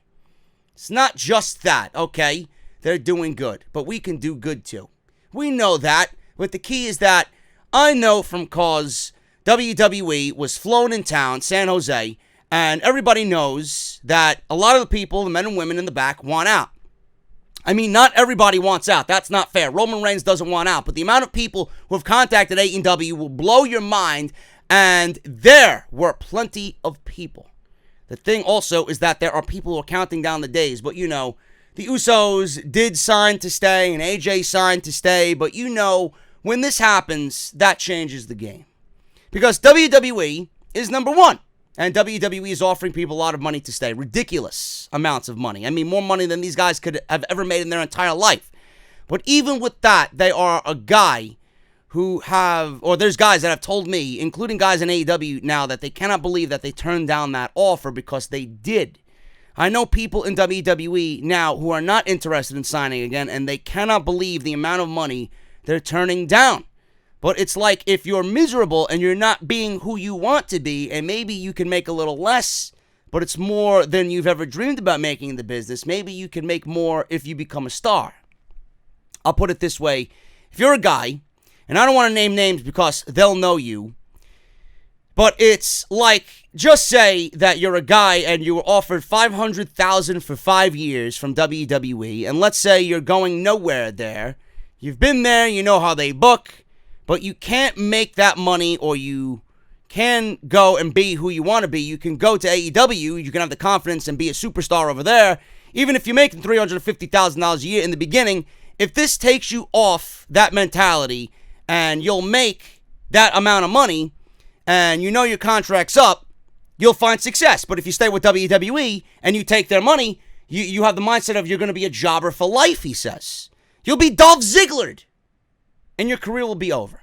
It's not just that, okay? They're doing good, but we can do good too. We know that, but the key is that I know from cause WWE was flown in town, San Jose, and everybody knows that a lot of the people, the men and women in the back, want out. I mean, not everybody wants out. That's not fair. Roman Reigns doesn't want out, but the amount of people who have contacted AEW will blow your mind, and there were plenty of people. The thing also is that there are people who are counting down the days, but the Usos did sign to stay, and AJ signed to stay, but when this happens, that changes the game. Because WWE is number one, and WWE is offering people a lot of money to stay. Ridiculous amounts of money. I mean, more money than these guys could have ever made in their entire life. But even with that, they are a guy there's guys that have told me, including guys in AEW now, that they cannot believe that they turned down that offer because they did. I know people in WWE now who are not interested in signing again, and they cannot believe the amount of money they're turning down. But it's like if you're miserable and you're not being who you want to be, and maybe you can make a little less, but it's more than you've ever dreamed about making in the business, maybe you can make more if you become a star. I'll put it this way. If you're a guy, and I don't want to name names because they'll know you, but it's like, just say that you're a guy and you were offered $500,000 for 5 years from WWE, and let's say you're going nowhere there. You've been there, you know how they book, but you can't make that money, or you can go and be who you want to be. You can go to AEW, you can have the confidence and be a superstar over there, even if you're making $350,000 a year in the beginning. If this takes you off that mentality and you'll make that amount of money, and your contract's up, you'll find success. But if you stay with WWE and you take their money, you have the mindset of you're going to be a jobber for life, he says. You'll be Dolph Ziggler, and your career will be over.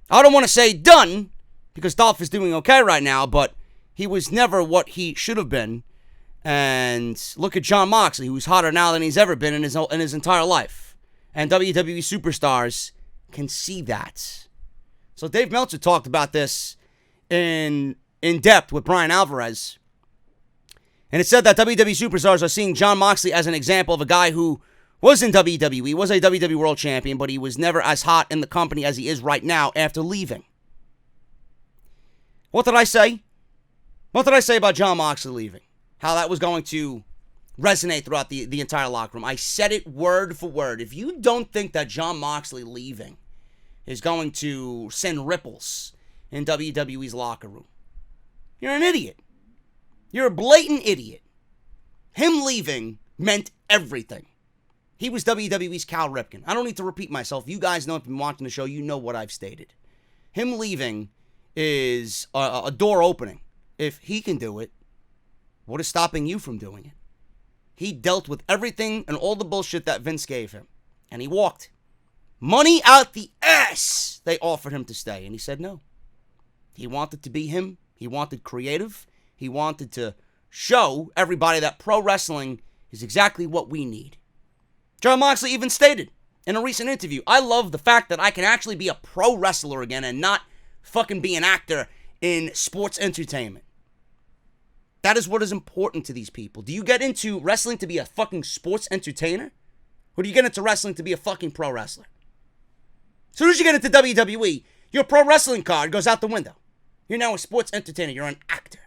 I don't want to say done, because Dolph is doing okay right now, but he was never what he should have been. And look at Jon Moxley, who's hotter now than he's ever been in his entire life. And WWE superstars can see that. So Dave Meltzer talked about this in depth with Brian Alvarez. And it said that WWE superstars are seeing Jon Moxley as an example of a guy who was in WWE, was a WWE World Champion, but he was never as hot in the company as he is right now after leaving. What did I say? What did I say about Jon Moxley leaving? How that was going to resonate throughout the entire locker room. I said it word for word. If you don't think that Jon Moxley leaving is going to send ripples in WWE's locker room, you're an idiot. You're a blatant idiot. Him leaving meant everything. He was WWE's Cal Ripken. I don't need to repeat myself. You guys know, if you've been watching the show, you know what I've stated. Him leaving is a door opening. If he can do it, what is stopping you from doing it? He dealt with everything and all the bullshit that Vince gave him, and he walked. Money out the ass they offered him to stay, and he said no. He wanted to be him. He wanted creative. He wanted to show everybody that pro wrestling is exactly what we need. Jon Moxley even stated in a recent interview, I love the fact that I can actually be a pro wrestler again and not fucking be an actor in sports entertainment. That is what is important to these people. Do you get into wrestling to be a fucking sports entertainer? Or do you get into wrestling to be a fucking pro wrestler? As soon as you get into WWE, your pro wrestling card goes out the window. You're now a sports entertainer. You're an actor.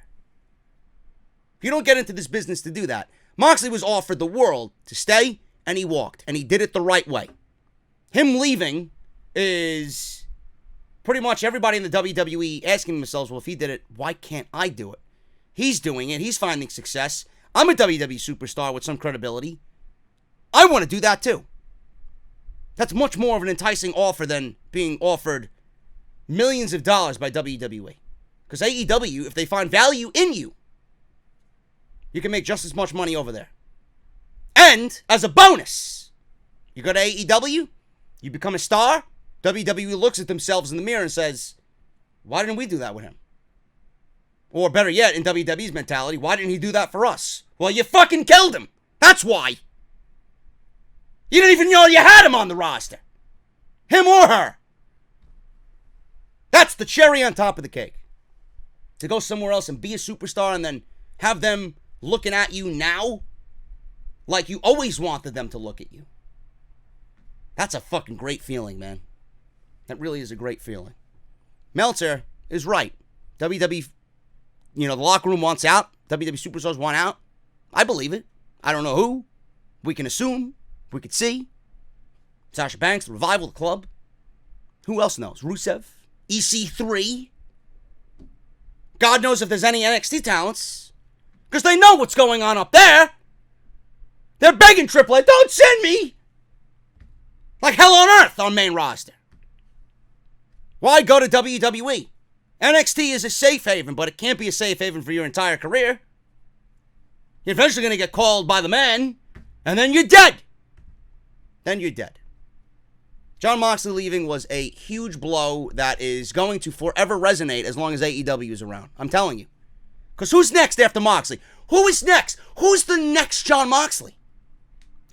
You don't get into this business to do that. Moxley was offered the world to stay, and he walked. And he did it the right way. Him leaving is pretty much everybody in the WWE asking themselves, well, if he did it, why can't I do it? He's doing it. He's finding success. I'm a WWE superstar with some credibility. I want to do that too. That's much more of an enticing offer than being offered millions of dollars by WWE. Because AEW, if they find value in you, you can make just as much money over there. And, as a bonus, you go to AEW, you become a star, WWE looks at themselves in the mirror and says, why didn't we do that with him? Or better yet, in WWE's mentality, why didn't he do that for us? Well, you fucking killed him. That's why. You didn't even know you had him on the roster. Him or her. That's the cherry on top of the cake. To go somewhere else and be a superstar and then have them looking at you now like you always wanted them to look at you. That's a fucking great feeling, man. That really is a great feeling. Meltzer is right. WWE, the locker room wants out. WWE superstars want out. I believe it. I don't know who. We can assume. We could see. Sasha Banks, the Revival, the club. Who else knows? Rusev. EC3. God knows if there's any NXT talents. Because they know what's going on up there. They're begging Triple H, don't send me. Like hell on earth on main roster. Why go to WWE? NXT is a safe haven, but it can't be a safe haven for your entire career. You're eventually going to get called by the man, and then you're dead. Then you're dead. Jon Moxley leaving was a huge blow that is going to forever resonate as long as AEW is around. I'm telling you. Because who's next after Moxley? Who is next? Who's the next Jon Moxley?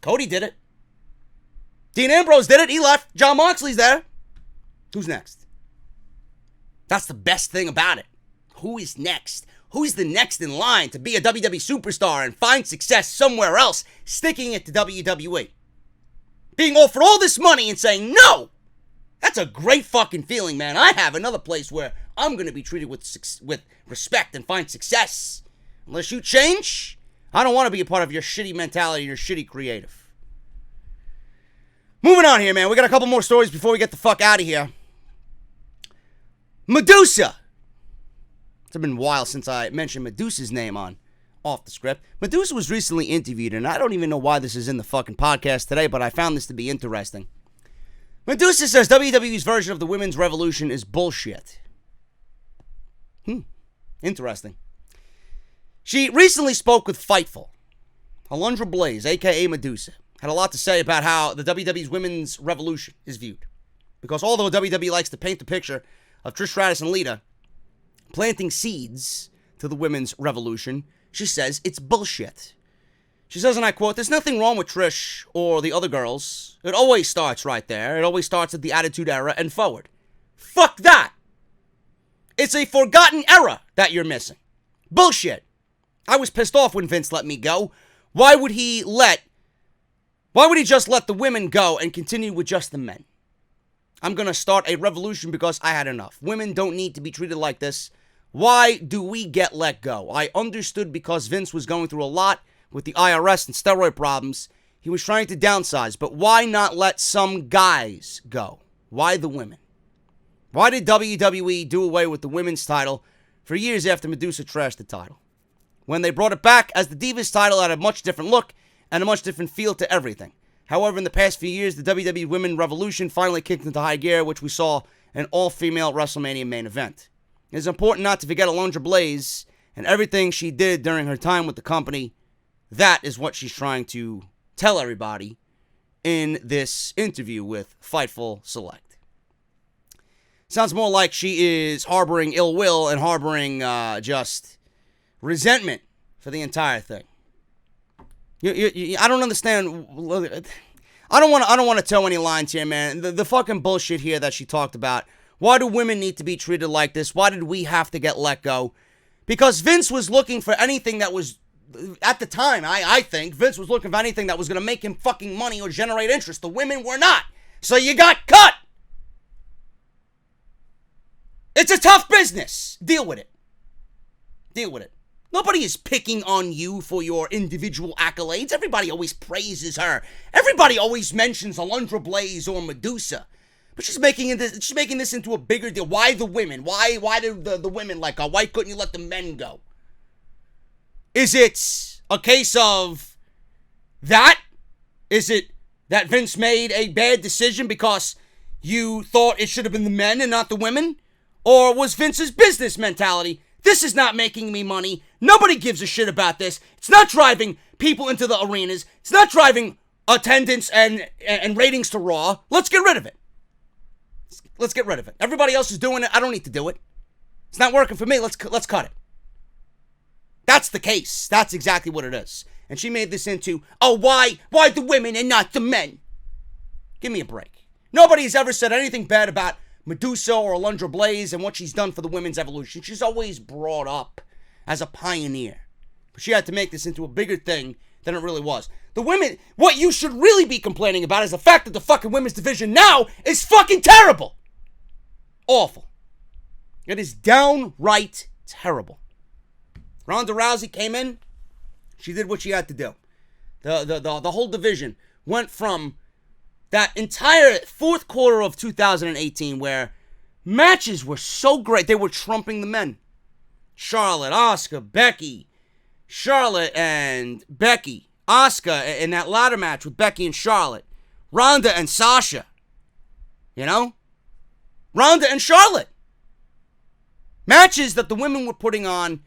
Cody did it. Dean Ambrose did it. He left. Jon Moxley's there. Who's next? That's the best thing about it. Who is next? Who's the next in line to be a WWE superstar and find success somewhere else, sticking it to WWE? Being offered all this money and saying no! That's a great fucking feeling, man. I have another place where I'm going to be treated with respect and find success. Unless you change, I don't want to be a part of your shitty mentality, your shitty creative. Moving on here, man. We got a couple more stories before we get the fuck out of here. Medusa. It's been a while since I mentioned Medusa's name on Off the Script. Medusa was recently interviewed, and I don't even know why this is in the fucking podcast today, but I found this to be interesting. Medusa says WWE's version of the women's revolution is bullshit. Interesting. She recently spoke with Fightful. Alundra Blaze, a.k.a. Medusa, had a lot to say about how the WWE's women's revolution is viewed. Because although WWE likes to paint the picture of Trish Stratus and Lita planting seeds to the women's revolution, she says it's bullshit. She says, and I quote, "There's nothing wrong with Trish or the other girls. It always starts right there. It always starts at the Attitude Era and forward." Fuck that. It's a forgotten era that you're missing. Bullshit. I was pissed off when Vince let me go. Why would he just let the women go and continue with just the men? I'm going to start a revolution because I had enough. Women don't need to be treated like this. Why do we get let go? I understood because Vince was going through a lot with the IRS and steroid problems. He was trying to downsize, but why not let some guys go? Why the women? Why did WWE do away with the women's title for years after Medusa trashed the title? When they brought it back as the Divas title, it had a much different look and a much different feel to everything. However, in the past few years, the WWE Women Revolution finally kicked into high gear, which we saw an all-female WrestleMania main event. It is important not to forget Alundra Blaze and everything she did during her time with the company. That is what she's trying to tell everybody in this interview with Fightful Select. Sounds more like she is harboring ill will and harboring just resentment for the entire thing. I don't understand. I don't want to toe any lines here, man. The fucking bullshit here that she talked about. Why do women need to be treated like this? Why did we have to get let go? Because Vince was looking for anything that was, at the time, I think, Vince was looking for anything that was going to make him fucking money or generate interest. The women were not. So you got cut. It's a tough business. Deal with it. Deal with it. Nobody is picking on you for your individual accolades. Everybody always praises her. Everybody always mentions Alundra Blaze or Medusa. But she's making this into a bigger deal. Why the women? Why did the women like her? Why couldn't you let the men go? Is it a case of that? Is it that Vince made a bad decision because you thought it should have been the men and not the women? Or was Vince's business mentality, this is not making me money, nobody gives a shit about this, it's not driving people into the arenas, it's not driving attendance and ratings to Raw, let's get rid of it. Let's get rid of it. Everybody else is doing it, I don't need to do it. It's not working for me, let's cut it. That's the case. That's exactly what it is. And she made this into, oh, why the women and not the men? Give me a break. Nobody's ever said anything bad about Medusa or Alundra Blaze and what she's done for the women's evolution. She's always brought up as a pioneer. But she had to make this into a bigger thing than it really was. The women, what you should really be complaining about is the fact that the fucking women's division now is fucking terrible. Awful. It is downright terrible. Ronda Rousey came in. She did what she had to do. The whole division went from that entire fourth quarter of 2018 where matches were so great, they were trumping the men. Charlotte, Asuka, Becky. Charlotte and Becky. Asuka in that ladder match with Becky and Charlotte. Ronda and Sasha. You know? Ronda and Charlotte. Matches that the women were putting on.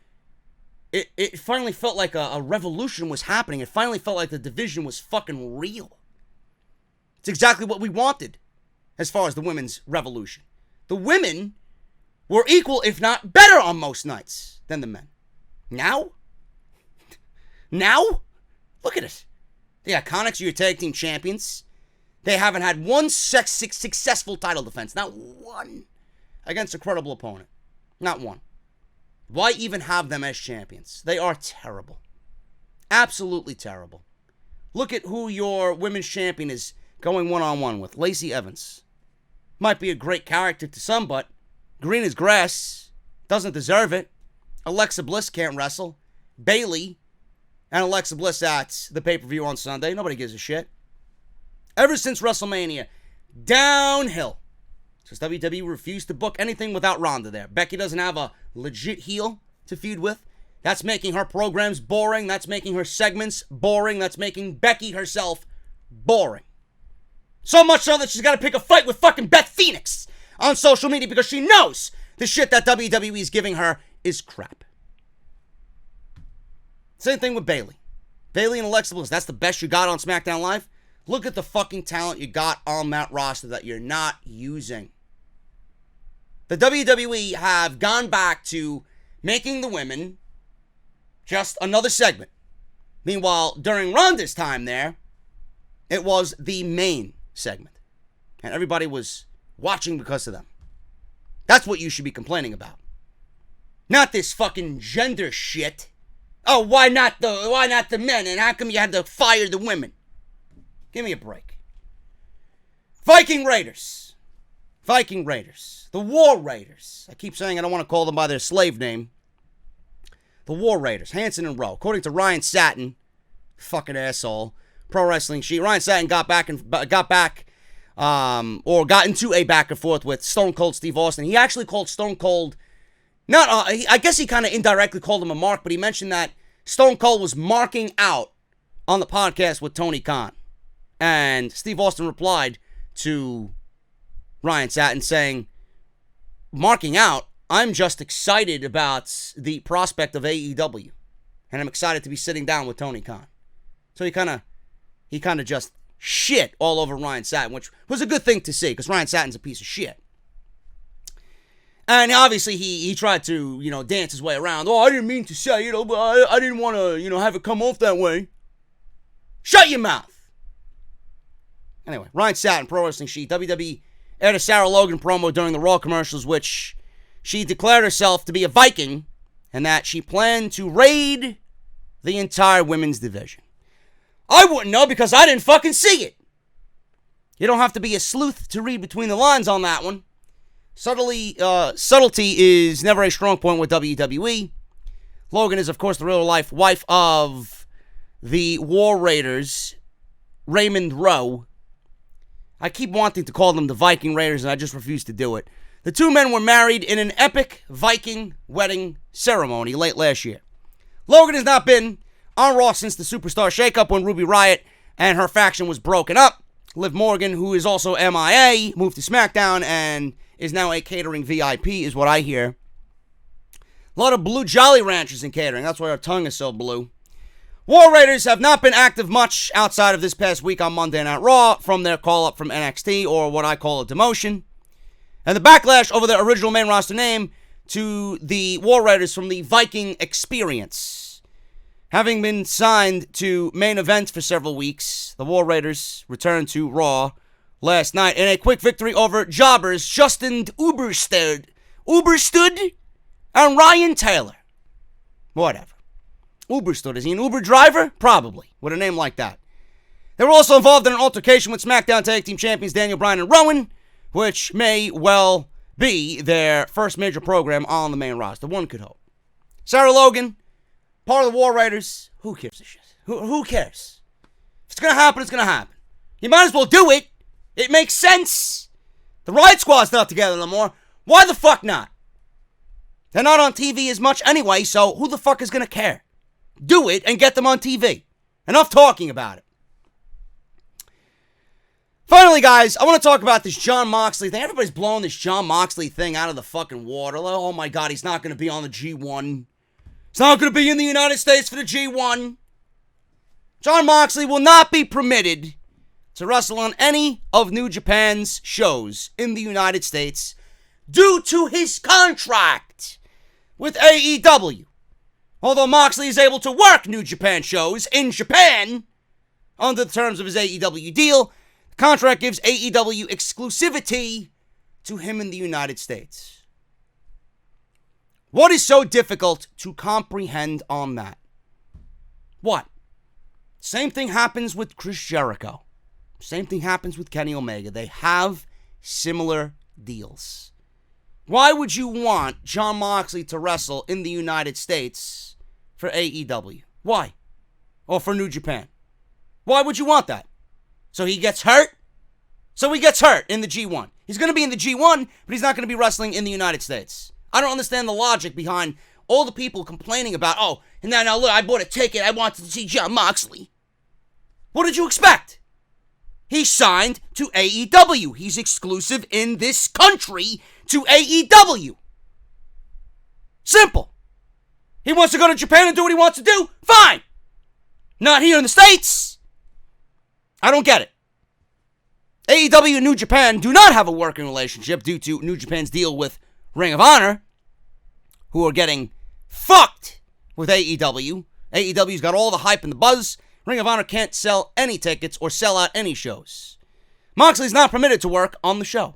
It finally felt like a revolution was happening. It finally felt like the division was fucking real. It's exactly what we wanted as far as the women's revolution. The women were equal, if not better, on most nights than the men. Now? Look at it. The Iconics are your tag team champions. They haven't had one successful title defense. Not one. Against a credible opponent. Not one. Why even have them as champions? They are terrible. Absolutely terrible. Look at who your women's champion is going one-on-one with. Lacey Evans. Might be a great character to some, but green as grass. Doesn't deserve it. Alexa Bliss can't wrestle. Bayley and Alexa Bliss at the pay-per-view on Sunday. Nobody gives a shit. Ever since WrestleMania, downhill. Since WWE refused to book anything without Ronda there. Becky doesn't have a legit heel to feud with. That's making her programs boring. That's making her segments boring. That's making Becky herself boring. So much so that she's got to pick a fight with fucking Beth Phoenix on social media because she knows the shit that WWE is giving her is crap. Same thing with Bayley. Bayley and Alexa Bliss, that's the best you got on SmackDown Live? Look at the fucking talent you got on that roster that you're not using. The WWE have gone back to making the women just another segment. Meanwhile, during Ronda's time there, it was the main segment. And everybody was watching because of them. That's what you should be complaining about. Not this fucking gender shit. Oh, why not the men? And how come you had to fire the women? Give me a break. Viking Raiders. The War Raiders. I keep saying I don't want to call them by their slave name. The War Raiders. Hanson and Rowe. According to Ryan Satin, fucking asshole, Pro Wrestling Sheet, Ryan Satin got into a back and forth with Stone Cold Steve Austin. He actually called Stone Cold, I guess he kind of indirectly called him a mark, but he mentioned that Stone Cold was marking out on the podcast with Tony Khan. And Steve Austin replied to Ryan Satin saying, marking out, I'm just excited about the prospect of AEW. And I'm excited to be sitting down with Tony Khan. So he kind of just shit all over Ryan Satin, which was a good thing to see, because Ryan Satin's a piece of shit. And obviously he tried to, dance his way around. Oh, I didn't mean to say, but I didn't want to, have it come off that way. Shut your mouth. Anyway, Ryan Satin, Pro Wrestling Sheet, WWE aired a Sarah Logan promo during the Raw commercials, which she declared herself to be a Viking and that she planned to raid the entire women's division. I wouldn't know because I didn't fucking see it. You don't have to be a sleuth to read between the lines on that one. Subtlety is never a strong point with WWE. Logan is, of course, the real-life wife of the War Raiders, Raymond Rowe. I keep wanting to call them the Viking Raiders, and I just refuse to do it. The two men were married in an epic Viking wedding ceremony late last year. Logan has not been on Raw since the Superstar shakeup when Ruby Riott and her faction was broken up. Liv Morgan, who is also MIA, moved to SmackDown and is now a catering VIP, is what I hear. A lot of blue Jolly Ranchers in catering. That's why our tongue is so blue. War Raiders have not been active much outside of this past week on Monday Night Raw from their call-up from NXT, or what I call a demotion. And the backlash over their original main roster name to the War Raiders from the Viking Experience. Having been signed to main event for several weeks, the War Raiders returned to Raw last night in a quick victory over jobbers Justin Uberstud and Ryan Taylor. Whatever. Uberstud, is he an Uber driver? Probably, with a name like that. They were also involved in an altercation with SmackDown Tag Team Champions Daniel Bryan and Rowan, which may well be their first major program on the main roster. One could hope. Sarah Logan, part of the War Raiders. Who cares a shit? Who cares? If it's going to happen, it's going to happen. You might as well do it. It makes sense. The Riot Squad's not together no more. Why the fuck not? They're not on TV as much anyway, so who the fuck is going to care? Do it and get them on TV. Enough talking about it. Finally, guys, I want to talk about this Jon Moxley thing. Everybody's blowing this Jon Moxley thing out of the fucking water. Like, oh my God, he's not going to be on the G1. He's not going to be in the United States for the G1. Jon Moxley will not be permitted to wrestle on any of New Japan's shows in the United States due to his contract with AEW. Although Moxley is able to work New Japan shows in Japan under the terms of his AEW deal, the contract gives AEW exclusivity to him in the United States. What is so difficult to comprehend on that? What? Same thing happens with Chris Jericho. Same thing happens with Kenny Omega. They have similar deals. Why would you want Jon Moxley to wrestle in the United States for AEW? Why? Or for New Japan? Why would you want that? So he gets hurt? So he gets hurt in the G1. He's going to be in the G1, but he's not going to be wrestling in the United States. I don't understand the logic behind all the people complaining about, oh, and now look, I bought a ticket, I wanted to see Jon Moxley. What did you expect? He signed to AEW. He's exclusive in this country to AEW. Simple. He wants to go to Japan and do what he wants to do? Fine. Not here in the States. I don't get it. AEW and New Japan do not have a working relationship due to New Japan's deal with Ring of Honor, who are getting fucked with AEW. AEW's got all the hype and the buzz. Ring of Honor can't sell any tickets or sell out any shows. Moxley's not permitted to work on the show.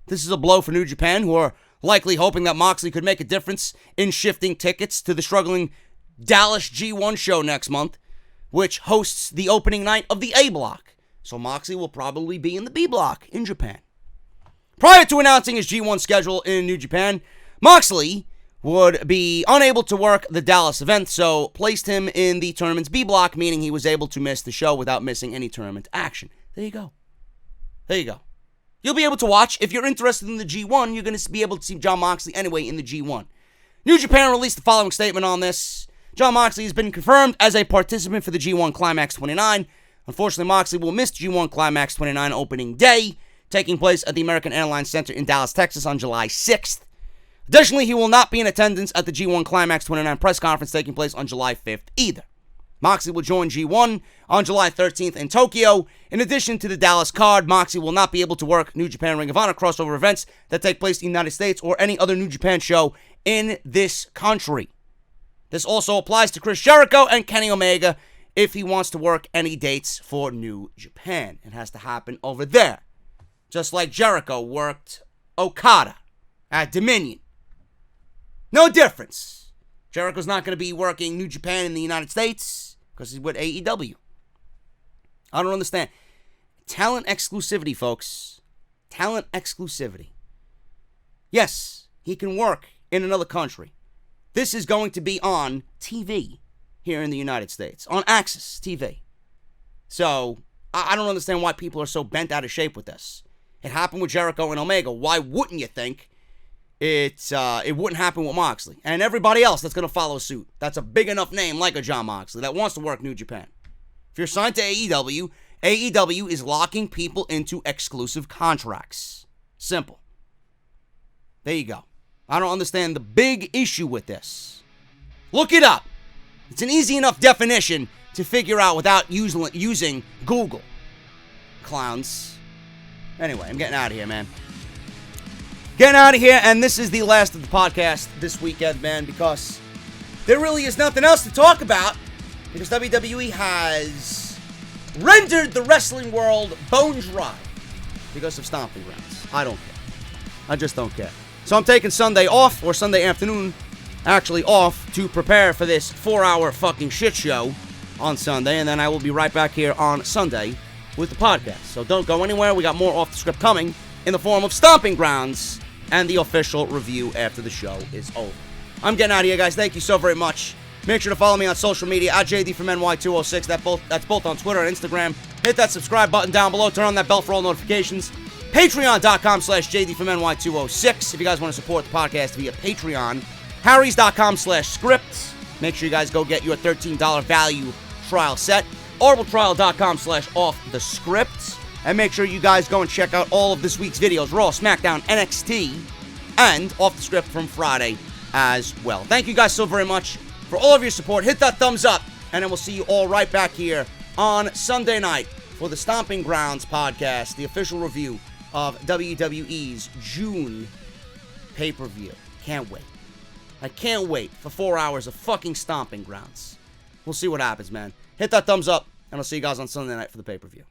This is a blow for New Japan, who are likely hoping that Moxley could make a difference in shifting tickets to the struggling Dallas G1 show next month, which hosts the opening night of the A block. So Moxley will probably be in the B block in Japan. Prior to announcing his G1 schedule in New Japan, Moxley would be unable to work the Dallas event, so placed him in the tournament's B block, meaning he was able to miss the show without missing any tournament action. There you go. There you go. You'll be able to watch. If you're interested in the G1, you're going to be able to see Jon Moxley anyway in the G1. New Japan released the following statement on this. Jon Moxley has been confirmed as a participant for the G1 Climax 29. Unfortunately, Moxley will miss G1 Climax 29 opening day, taking place at the American Airlines Center in Dallas, Texas on July 6th. Additionally, he will not be in attendance at the G1 Climax 29 press conference taking place on July 5th either. Moxley will join G1 on July 13th in Tokyo. In addition to the Dallas card, Moxley will not be able to work New Japan Ring of Honor crossover events that take place in the United States or any other New Japan show in this country. This also applies to Chris Jericho and Kenny Omega if he wants to work any dates for New Japan. It has to happen over there. Just like Jericho worked Okada at Dominion. No difference. Jericho's not going to be working New Japan in the United States because he's with AEW. I don't understand. Talent exclusivity, folks. Talent exclusivity. Yes, he can work in another country. This is going to be on TV here in the United States, on Access TV. So, I don't understand why people are so bent out of shape with this. It happened with Jericho and Omega. Why wouldn't you think it wouldn't happen with Moxley? And everybody else that's going to follow suit. That's a big enough name like a Jon Moxley that wants to work New Japan. If you're signed to AEW, AEW is locking people into exclusive contracts. Simple. There you go. I don't understand the big issue with this. Look it up. It's an easy enough definition to figure out without using Google. Clowns. Anyway, I'm getting out of here, man. Getting out of here, and this is the last of the podcast this weekend, man, because there really is nothing else to talk about, because WWE has rendered the wrestling world bone dry because of Stomping Grounds. I don't care. I just don't care. So I'm taking Sunday off, or Sunday afternoon, actually off, to prepare for this 4-hour fucking shit show on Sunday, and then I will be right back here on Sunday with the podcast. So don't go anywhere. We got more off the script coming in the form of Stomping Grounds and the official review after the show is over. I'm getting out of here, guys. Thank you so very much. Make sure to follow me on social media at JD from NY206. That's both on Twitter and Instagram. Hit that subscribe button down below. Turn on that bell for all notifications. Patreon.com/JD from NY206. If you guys want to support the podcast via Patreon. Harrys.com/scripts. Make sure you guys go get your $13 value trial set. Audibletrial.com/offthescript. And make sure you guys go and check out all of this week's videos. Raw, SmackDown, NXT, and Off the Script from Friday as well. Thank you guys so very much for all of your support. Hit that thumbs up, and then we'll see you all right back here on Sunday night for the Stomping Grounds podcast, the official review of WWE's June pay-per-view. Can't wait. I can't wait for 4 hours of fucking Stomping Grounds. We'll see what happens, man. Hit that thumbs up, and I'll see you guys on Sunday night for the pay-per-view.